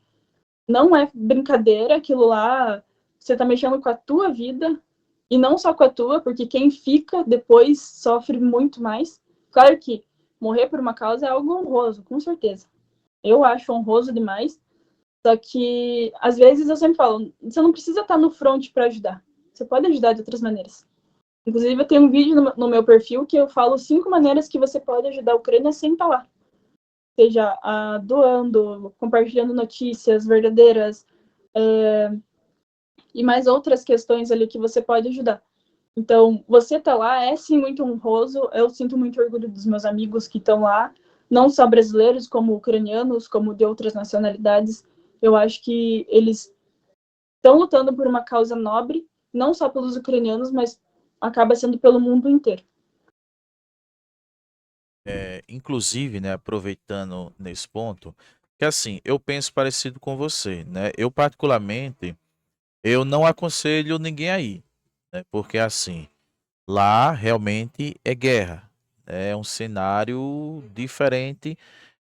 não é brincadeira, aquilo lá, você está mexendo com a tua vida, e não só com a tua, porque quem fica depois sofre muito mais. Claro que morrer por uma causa é algo honroso, com certeza. Eu acho honroso demais, só que às vezes eu sempre falo, você não precisa estar no front para ajudar, você pode ajudar de outras maneiras. Inclusive, eu tenho um vídeo no meu perfil que eu falo 5 maneiras que você pode ajudar a Ucrânia sem estar lá. Seja doando, compartilhando notícias verdadeiras, e mais outras questões ali que você pode ajudar. Então, você tá lá é sim muito honroso. Eu sinto muito orgulho dos meus amigos que estão lá, não só brasileiros, como ucranianos, como de outras nacionalidades. Eu acho que eles estão lutando por uma causa nobre, não só pelos ucranianos, mas acaba sendo pelo mundo inteiro. Inclusive, né, aproveitando nesse ponto, que assim, eu penso parecido com você, né? Eu particularmente, eu não aconselho ninguém aí, né? Porque assim, lá realmente é guerra, é um cenário diferente.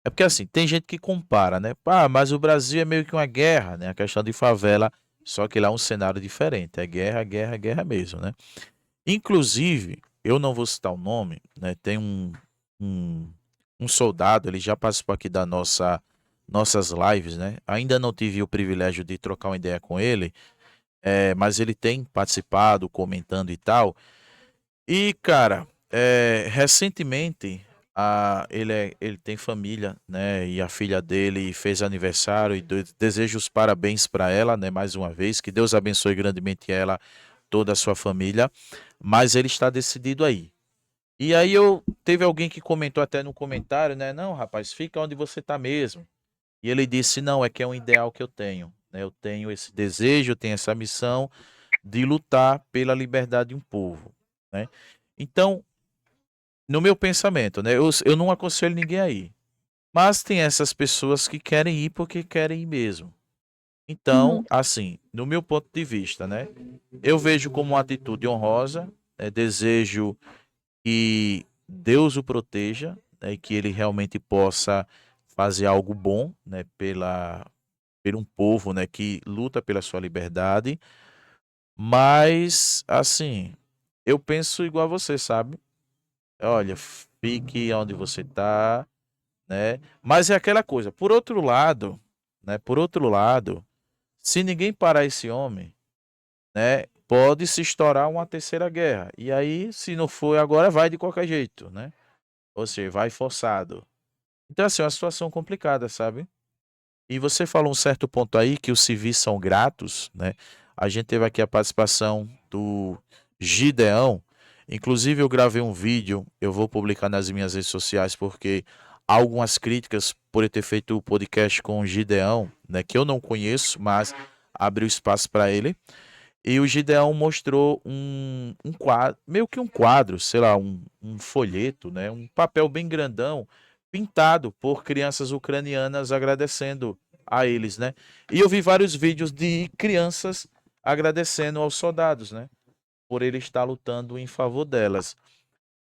É porque assim, tem gente que compara, né? Ah, mas o Brasil é meio que uma guerra, né? A questão de favela, só que lá é um cenário diferente, é guerra, guerra, guerra mesmo, né? Inclusive, eu não vou citar o nome, né? Tem um, um soldado, ele já participou aqui da nossas lives, né? Ainda não tive o privilégio de trocar uma ideia com ele, mas ele tem participado, comentando e tal. E, cara, recentemente, ele tem família, né? E a filha dele fez aniversário e desejo os parabéns para ela, né? Mais uma vez, que Deus abençoe grandemente ela, toda a sua família. Mas ele está decidido aí. E aí teve alguém que comentou até no comentário, né? Não, rapaz, fica onde você está mesmo. E ele disse, não, é que é um ideal que eu tenho, né? Eu tenho esse desejo, eu tenho essa missão de lutar pela liberdade de um povo, né? Então, no meu pensamento, né? Eu não aconselho ninguém a ir. Mas tem essas pessoas que querem ir porque querem ir mesmo. Então, Uhum. assim, no meu ponto de vista, né? Eu vejo como uma atitude honrosa, desejo que Deus o proteja, né, e que ele realmente possa fazer algo bom, né, por um povo, né, que luta pela sua liberdade. Mas, assim, eu penso igual a você, sabe? Olha, fique onde você está, né? Mas é aquela coisa. Por outro lado, né? Por outro lado, se ninguém parar esse homem, né? Pode se estourar uma terceira guerra. E aí, se não for agora, vai de qualquer jeito, né? Ou seja, vai forçado. Então, assim, é uma situação complicada, sabe? E você falou um certo ponto aí que os civis são gratos, né? A gente teve aqui a participação do Gideão. Inclusive, eu gravei um vídeo, eu vou publicar nas minhas redes sociais, porque há algumas críticas por eu ter feito o podcast com o Gideão, né? Que eu não conheço, mas abriu espaço para ele. E o Gideão mostrou um quadro, meio que um quadro, sei lá, um folheto, né? Um papel bem grandão, pintado por crianças ucranianas agradecendo a eles, né? E eu vi vários vídeos de crianças agradecendo aos soldados, né? Por ele estar lutando em favor delas.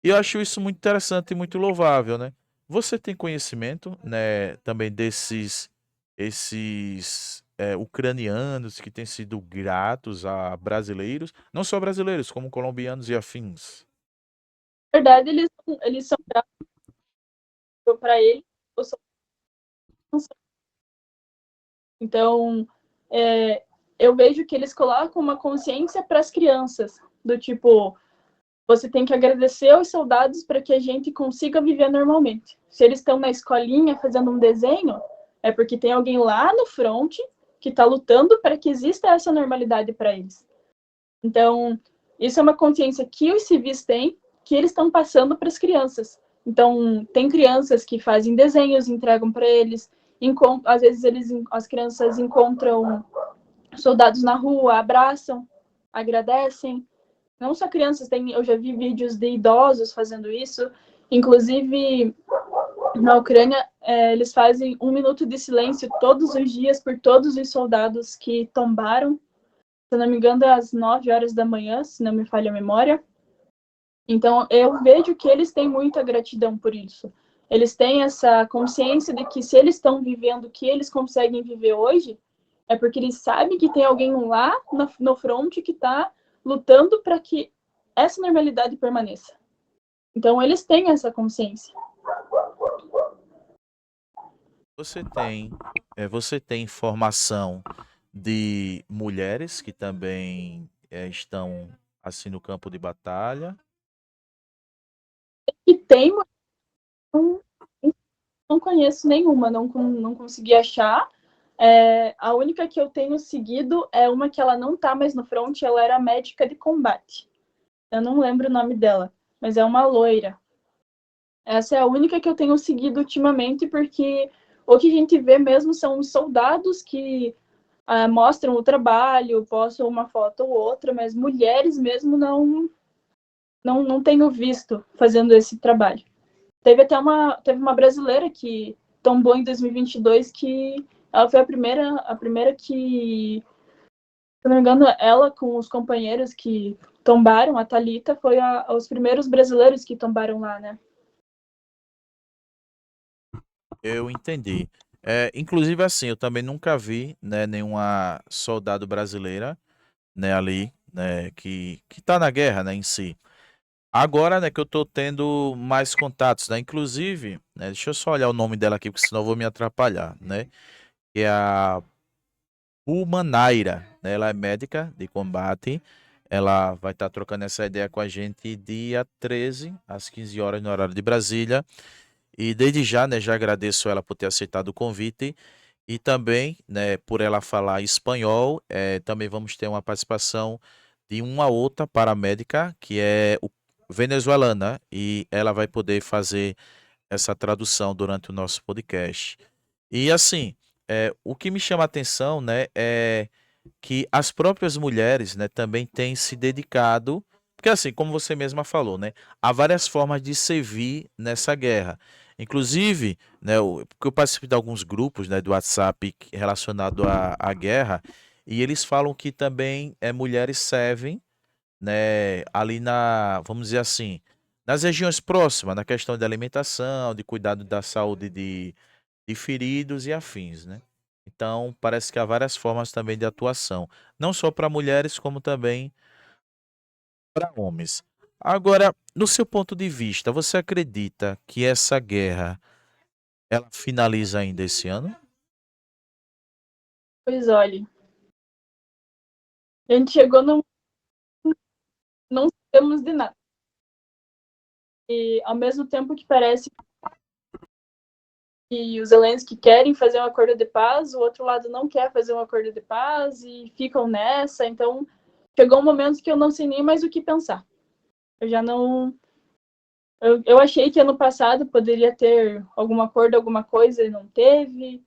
E eu acho isso muito interessante e muito louvável, né? Você tem conhecimento, né, também esses ucranianos que têm sido gratos a brasileiros, não só brasileiros, como colombianos e afins? Na verdade, eles são gratos para ele. Eu sou... Então, eu vejo que eles colocam uma consciência para as crianças, do tipo, você tem que agradecer aos soldados para que a gente consiga viver normalmente. Se eles estão na escolinha fazendo um desenho, é porque tem alguém lá no front que está lutando para que exista essa normalidade para eles. Então, isso é uma consciência que os civis têm, que eles estão passando para as crianças. Então, tem crianças que fazem desenhos, entregam para eles. Às vezes, as crianças encontram soldados na rua, abraçam, agradecem. não só crianças, eu já vi vídeos de idosos fazendo isso. Inclusive, na Ucrânia, eles fazem 1 minuto de silêncio todos os dias por todos os soldados que tombaram. Se não me engano, é às 9 horas da manhã, se não me falha a memória. Então, eu vejo que eles têm muita gratidão por isso. Eles têm essa consciência de que se eles estão vivendo o que eles conseguem viver hoje, é porque eles sabem que tem alguém lá no front que está lutando para que essa normalidade permaneça. Então, eles têm essa consciência. Você tem informação de mulheres que também estão assim no campo de batalha? E tem, não, não conheço nenhuma, não consegui achar. A única que eu tenho seguido é uma que ela não está mais no front, ela era médica de combate. Eu não lembro o nome dela, mas é uma loira. Essa é a única que eu tenho seguido ultimamente, porque o que a gente vê mesmo são os soldados que mostram o trabalho, postam uma foto ou outra, mas mulheres mesmo não tenho visto fazendo esse trabalho. Teve uma brasileira que tombou em 2022, que ela foi a primeira que, se não me engano, ela com os companheiros que tombaram, a Thalita, foi os primeiros brasileiros que tombaram lá, né? Eu entendi. Inclusive assim, eu também nunca vi, né, nenhuma soldado brasileira, né, ali, né, que tá na guerra, né, em si. Agora, né, que eu tô tendo mais contatos, né, inclusive, né, deixa eu só olhar o nome dela aqui, porque senão eu vou me atrapalhar, né, que é a Pulmanaira, né, ela é médica de combate, ela vai estar trocando essa ideia com a gente dia 13, às 15 horas, no horário de Brasília, e desde já, né, já agradeço ela por ter aceitado o convite, e também, né, por ela falar espanhol, também vamos ter uma participação de uma outra paramédica, que é venezuelana, e ela vai poder fazer essa tradução durante o nosso podcast. E assim, o que me chama a atenção, né, é que as próprias mulheres, né, também têm se dedicado, porque assim, como você mesma falou, né, há várias formas de servir nessa guerra. Inclusive, né, porque eu participo de alguns grupos, né, do WhatsApp relacionado à guerra, e eles falam que também mulheres servem, né, ali vamos dizer assim, nas regiões próximas, na questão de alimentação, de cuidado da saúde de feridos e afins, né. Então, parece que há várias formas também de atuação, não só para mulheres, como também para homens. Agora, no seu ponto de vista, você acredita que essa guerra, ela finaliza ainda esse ano? Pois olha, a gente chegou num não sabemos de nada. E ao mesmo tempo que parece que os Zelensky querem fazer um acordo de paz, o outro lado não quer fazer um acordo de paz e ficam nessa. Então, chegou um momento que eu não sei nem mais o que pensar. Eu já não. Eu achei que ano passado poderia ter algum acordo, alguma coisa, e não teve.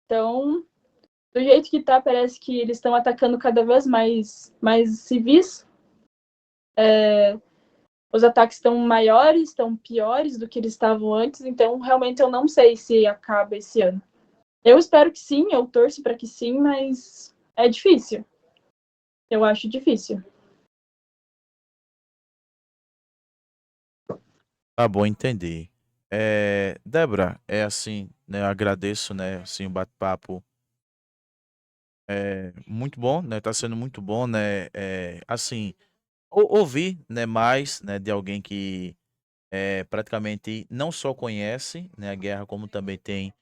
Então, do jeito que tá, parece que eles estão atacando cada vez mais civis. Os ataques estão maiores, estão piores do que eles estavam antes, então realmente eu não sei se acaba esse ano. Eu espero que sim, eu torço para que sim, mas é difícil. Eu acho difícil. Tá bom, entendi. Débora, é assim, né, eu agradeço, né, assim, o bate-papo é muito bom, né, tá sendo muito bom, né, assim, ouvir, né, mais, né, de alguém que praticamente não só conhece, né, a guerra, como também tem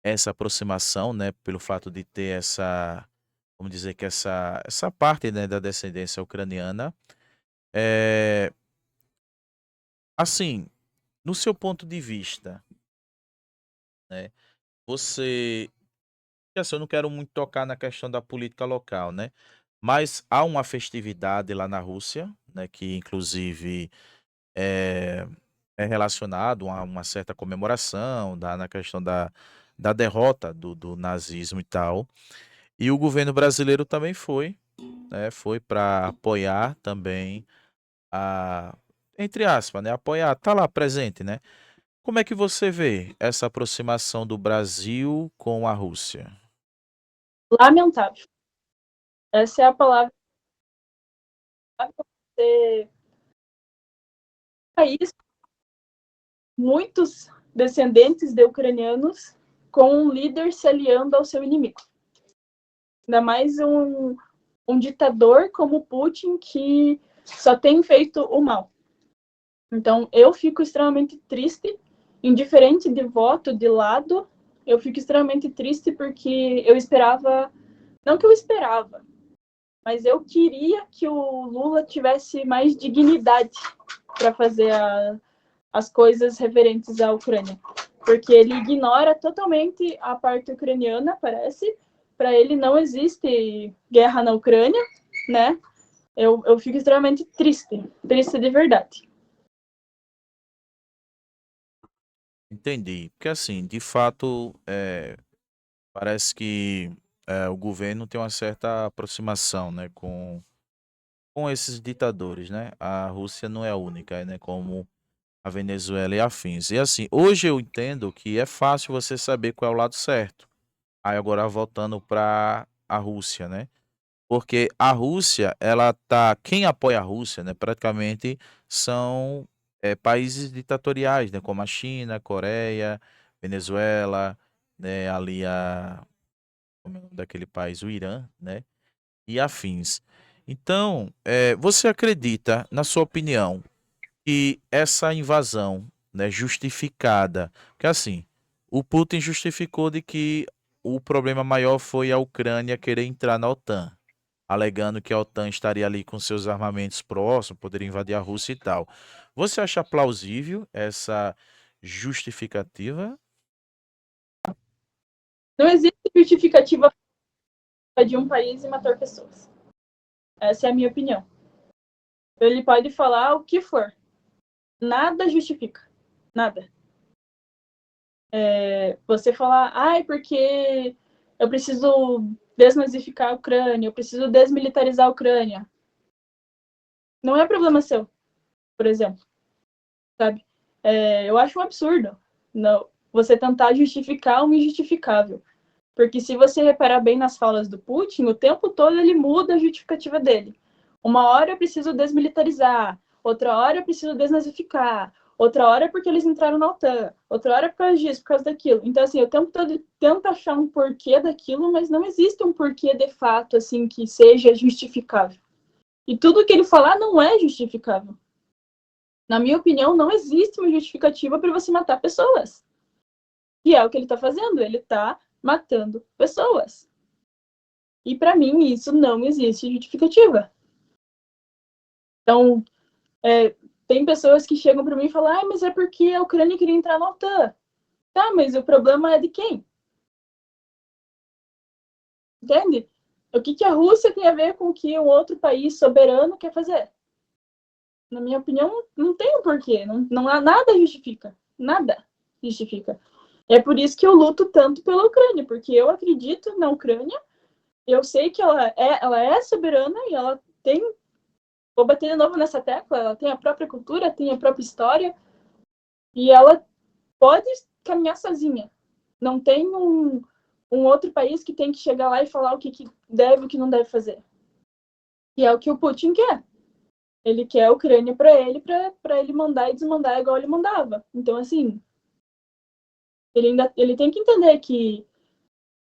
essa aproximação, né, pelo fato de ter vamos dizer que essa parte, né, da descendência ucraniana. Eh, assim, no seu ponto de vista, né, você porque assim, eu não quero muito tocar na questão da política local, né, mas há uma festividade lá na Rússia, né, que inclusive é é relacionado a uma certa comemoração na questão da derrota do nazismo e tal. E o governo brasileiro também foi, né, foi para apoiar também a entre aspas, né, apoiar, tá lá presente, né. Como é que você vê essa aproximação do Brasil com a Rússia? Lamentável. Essa é a palavra. É, país, muitos descendentes de ucranianos com um líder se aliando ao seu inimigo. Ainda mais um ditador como Putin que só tem feito o mal. Então, eu fico extremamente triste, indiferente de voto, de lado, eu fico extremamente triste porque eu esperava, não que eu esperava, mas eu queria que o Lula tivesse mais dignidade para fazer as coisas referentes à Ucrânia, porque ele ignora totalmente a parte ucraniana, parece. Para ele não existe guerra na Ucrânia, né? Eu fico extremamente triste, triste de verdade. Entendi. Porque assim, de fato, parece que, o governo tem uma certa aproximação, né, com esses ditadores, né. A Rússia não é a única, né, como a Venezuela e afins. E assim, hoje eu entendo que é fácil você saber qual é o lado certo. Aí agora voltando para a Rússia, né. Porque a Rússia, ela tá quem apoia a Rússia, né, praticamente são, países ditatoriais, né, como a China, Coreia, Venezuela, né, ali a como é o nome daquele país? O Irã, né, e afins. Então, você acredita, na sua opinião, que essa invasão, né, justificada porque assim, o Putin justificou de que o problema maior foi a Ucrânia querer entrar na OTAN, alegando que a OTAN estaria ali com seus armamentos próximos, poderia invadir a Rússia e tal. Você acha plausível essa justificativa? Não existe justificativa de um país e matar pessoas. Essa é a minha opinião. Ele pode falar o que for. Nada justifica. Nada. Você falar, ai, porque eu preciso desnazificar a Ucrânia, eu preciso desmilitarizar a Ucrânia. Não é problema seu, por exemplo, sabe? Eu acho um absurdo não, você tentar justificar o injustificável. Porque se você reparar bem nas falas do Putin, o tempo todo ele muda a justificativa dele. Uma hora eu preciso desmilitarizar, outra hora eu preciso desnazificar, outra hora é porque eles entraram na OTAN, outra hora é por causa disso, por causa daquilo. Então, assim, o tempo todo ele tenta achar um porquê daquilo, mas não existe um porquê de fato, assim, que seja justificável. E tudo que ele falar não é justificável. Na minha opinião, não existe uma justificativa para você matar pessoas. E é o que ele está fazendo, ele está matando pessoas. E para mim isso não existe justificativa. Então, tem pessoas que chegam para mim e falam: ah, mas é porque a Ucrânia queria entrar na OTAN. Tá, mas o problema é de quem? Entende? O que a Rússia tem a ver com o que um outro país soberano quer fazer? Na minha opinião, não tem um porquê. Não, não há nada justifica. Nada justifica. É por isso que eu luto tanto pela Ucrânia, porque eu acredito na Ucrânia. Eu sei que ela é soberana e ela tem. Vou bater de novo nessa tecla. Ela tem a própria cultura, tem a própria história e ela pode caminhar sozinha. Não tem um outro país que tem que chegar lá e falar o que deve e o que não deve fazer. E é o que o Putin quer. Ele quer a Ucrânia para ele mandar e desmandar igual ele mandava. Então, assim, ele tem que entender que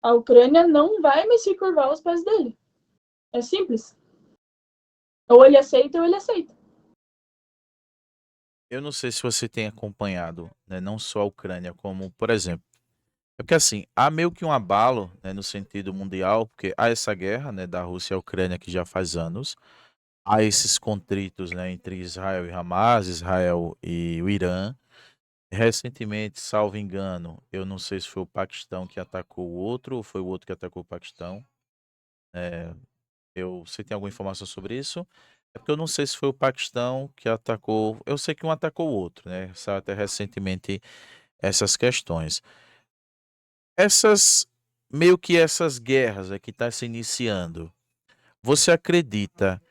a Ucrânia não vai mais se curvar aos pés dele. É simples. Ou ele aceita ou ele aceita. Eu não sei se você tem acompanhado, né, não só a Ucrânia, como, por exemplo, é porque assim, há meio que um abalo, né, no sentido mundial, porque há essa guerra, né, da Rússia e a Ucrânia que já faz anos, há esses contritos, né, entre Israel e Hamas, Israel e o Irã. Recentemente, salvo engano, eu não sei se foi o Paquistão que atacou o outro ou foi o outro que atacou o Paquistão. É, você tem alguma informação sobre isso? É porque eu não sei se foi o Paquistão que atacou. Eu sei que um atacou o outro, né? Saiu até recentemente essas questões. Essas, meio que essas guerras que está se iniciando, você acredita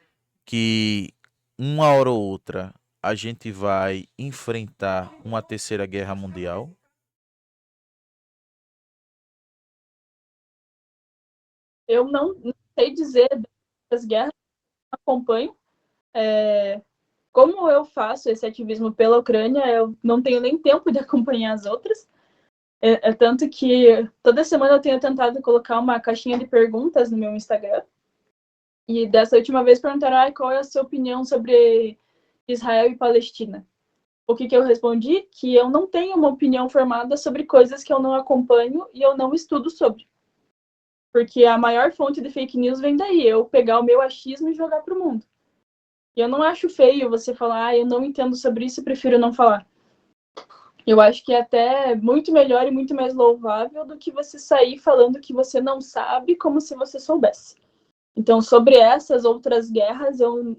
que uma hora ou outra, a gente vai enfrentar uma terceira guerra mundial? Eu não sei dizer das guerras que eu acompanho. Como eu faço esse ativismo pela Ucrânia, eu não tenho nem tempo de acompanhar as outras. É tanto que toda semana eu tenho tentado colocar uma caixinha de perguntas no meu Instagram. E dessa última vez perguntaram qual é a sua opinião sobre Israel e Palestina. O que eu respondi? Que eu não tenho uma opinião formada sobre coisas que eu não acompanho e eu não estudo sobre. Porque a maior fonte de fake news vem daí, eu pegar o meu achismo e jogar para o mundo. E eu não acho feio você falar, eu não entendo sobre isso, eu prefiro não falar. Eu acho que é até muito melhor e muito mais louvável do que você sair falando que você não sabe como se você soubesse. Então, sobre essas outras guerras, eu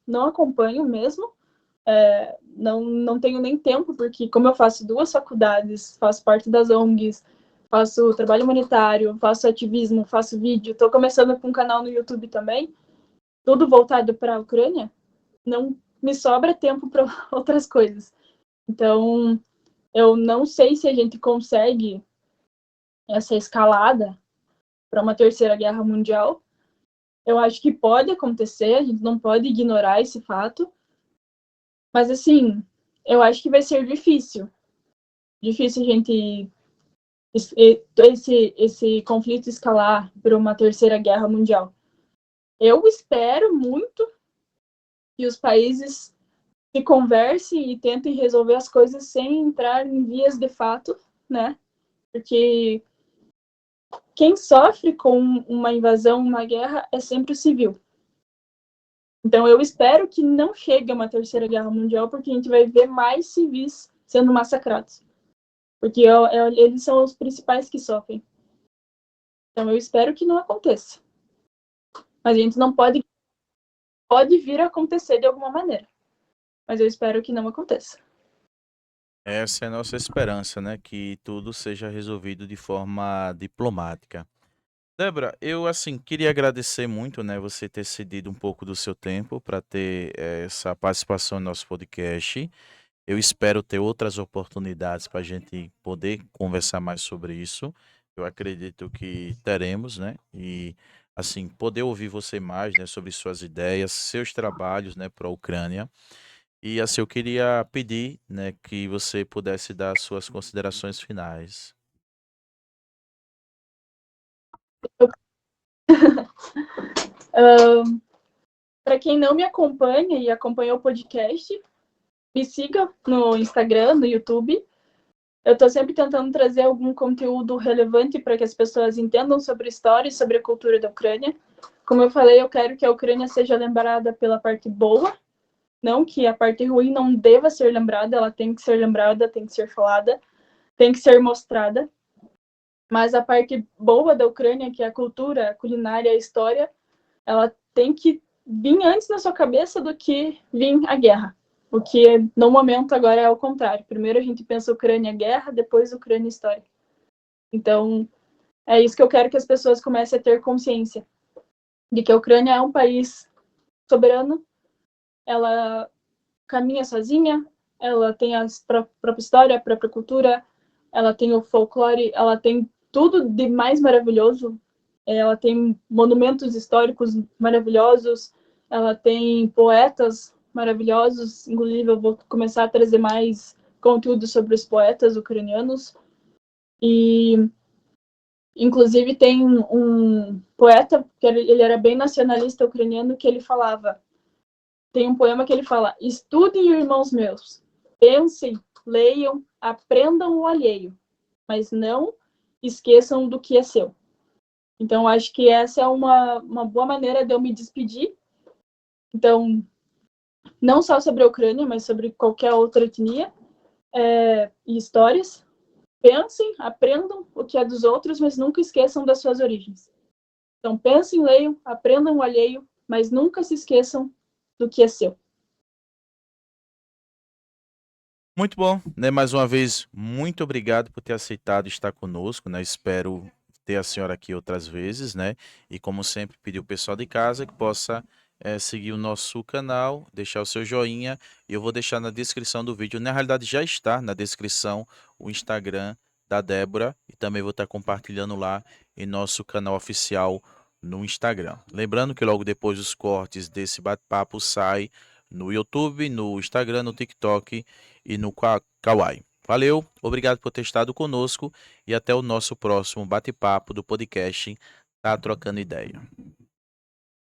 não acompanho mesmo. Não tenho nem tempo, porque como eu faço duas faculdades, faço parte das ONGs, faço trabalho humanitário, faço ativismo, faço vídeo, estou começando com um canal no YouTube também, tudo voltado para a Ucrânia, não me sobra tempo para outras coisas. Então, eu não sei se a gente consegue essa escalada para uma terceira guerra mundial. Eu acho que pode acontecer, a gente não pode ignorar esse fato, mas assim, eu acho que vai ser difícil. Difícil a gente esse conflito escalar para uma terceira guerra mundial. Eu espero muito que os países se conversem e tentem resolver as coisas sem entrar em vias de fato, né? Porque quem sofre com uma invasão, uma guerra, é sempre o civil. Então eu espero que não chegue a uma terceira guerra mundial, porque a gente vai ver mais civis sendo massacrados. Porque eles são os principais que sofrem. Então eu espero que não aconteça. Mas a gente não pode vir a acontecer de alguma maneira. Mas eu espero que não aconteça. Essa é a nossa esperança, né? Que tudo seja resolvido de forma diplomática. Débora, eu assim queria agradecer muito, né, você ter cedido um pouco do seu tempo para ter essa participação no nosso podcast. Eu espero ter outras oportunidades para a gente poder conversar mais sobre isso. Eu acredito que teremos, né? E assim poder ouvir você mais, né, sobre suas ideias, seus trabalhos, né, para a Ucrânia. E assim eu queria pedir, né, que você pudesse dar suas considerações finais. Para quem não me acompanha e acompanhou o podcast, me siga no Instagram, no YouTube. Eu estou sempre tentando trazer algum conteúdo relevante para que as pessoas entendam sobre a história e sobre a cultura da Ucrânia. Como eu falei, eu quero que a Ucrânia seja lembrada pela parte boa, não que a parte ruim não deva ser lembrada, ela tem que ser lembrada, tem que ser falada, tem que ser mostrada. Mas a parte boa da Ucrânia, que é a cultura, a culinária, a história, ela tem que vir antes na sua cabeça do que vir a guerra. O que no momento agora é o contrário. Primeiro a gente pensa Ucrânia guerra, depois Ucrânia história. Então, é isso que eu quero que as pessoas comecem a ter consciência de que a Ucrânia é um país soberano, ela caminha sozinha, ela tem a própria história, a própria cultura, ela tem o folclore, ela tem tudo de mais maravilhoso. Ela tem monumentos históricos maravilhosos, ela tem poetas maravilhosos. Inclusive, eu vou começar a trazer mais conteúdo sobre os poetas ucranianos. E, inclusive, tem um poeta, que ele era bem nacionalista ucraniano, que ele falava, tem um poema que ele fala: estudem, irmãos meus, pensem, leiam, aprendam o alheio, mas não esqueçam do que é seu. Então, acho que essa é uma boa maneira de eu me despedir. Então, não só sobre a Ucrânia, mas sobre qualquer outra etnia e histórias. Pensem, aprendam o que é dos outros, mas nunca esqueçam das suas origens. Então, pensem, leiam, aprendam o alheio, mas nunca se esqueçam do que é seu. Muito bom, né? Mais uma vez, muito obrigado por ter aceitado estar conosco, né? Espero ter a senhora aqui outras vezes, né? E como sempre, pedir o pessoal de casa que possa seguir o nosso canal, deixar o seu joinha, e eu vou deixar na descrição do vídeo. Na realidade, já está na descrição o Instagram da Débora, e também vou estar compartilhando lá em nosso canal oficial no Instagram. Lembrando que logo depois os cortes desse bate-papo sai no YouTube, no Instagram, no TikTok e no Kawaii. Valeu, obrigado por ter estado conosco e até o nosso próximo bate-papo do podcast Tá Trocando Ideia.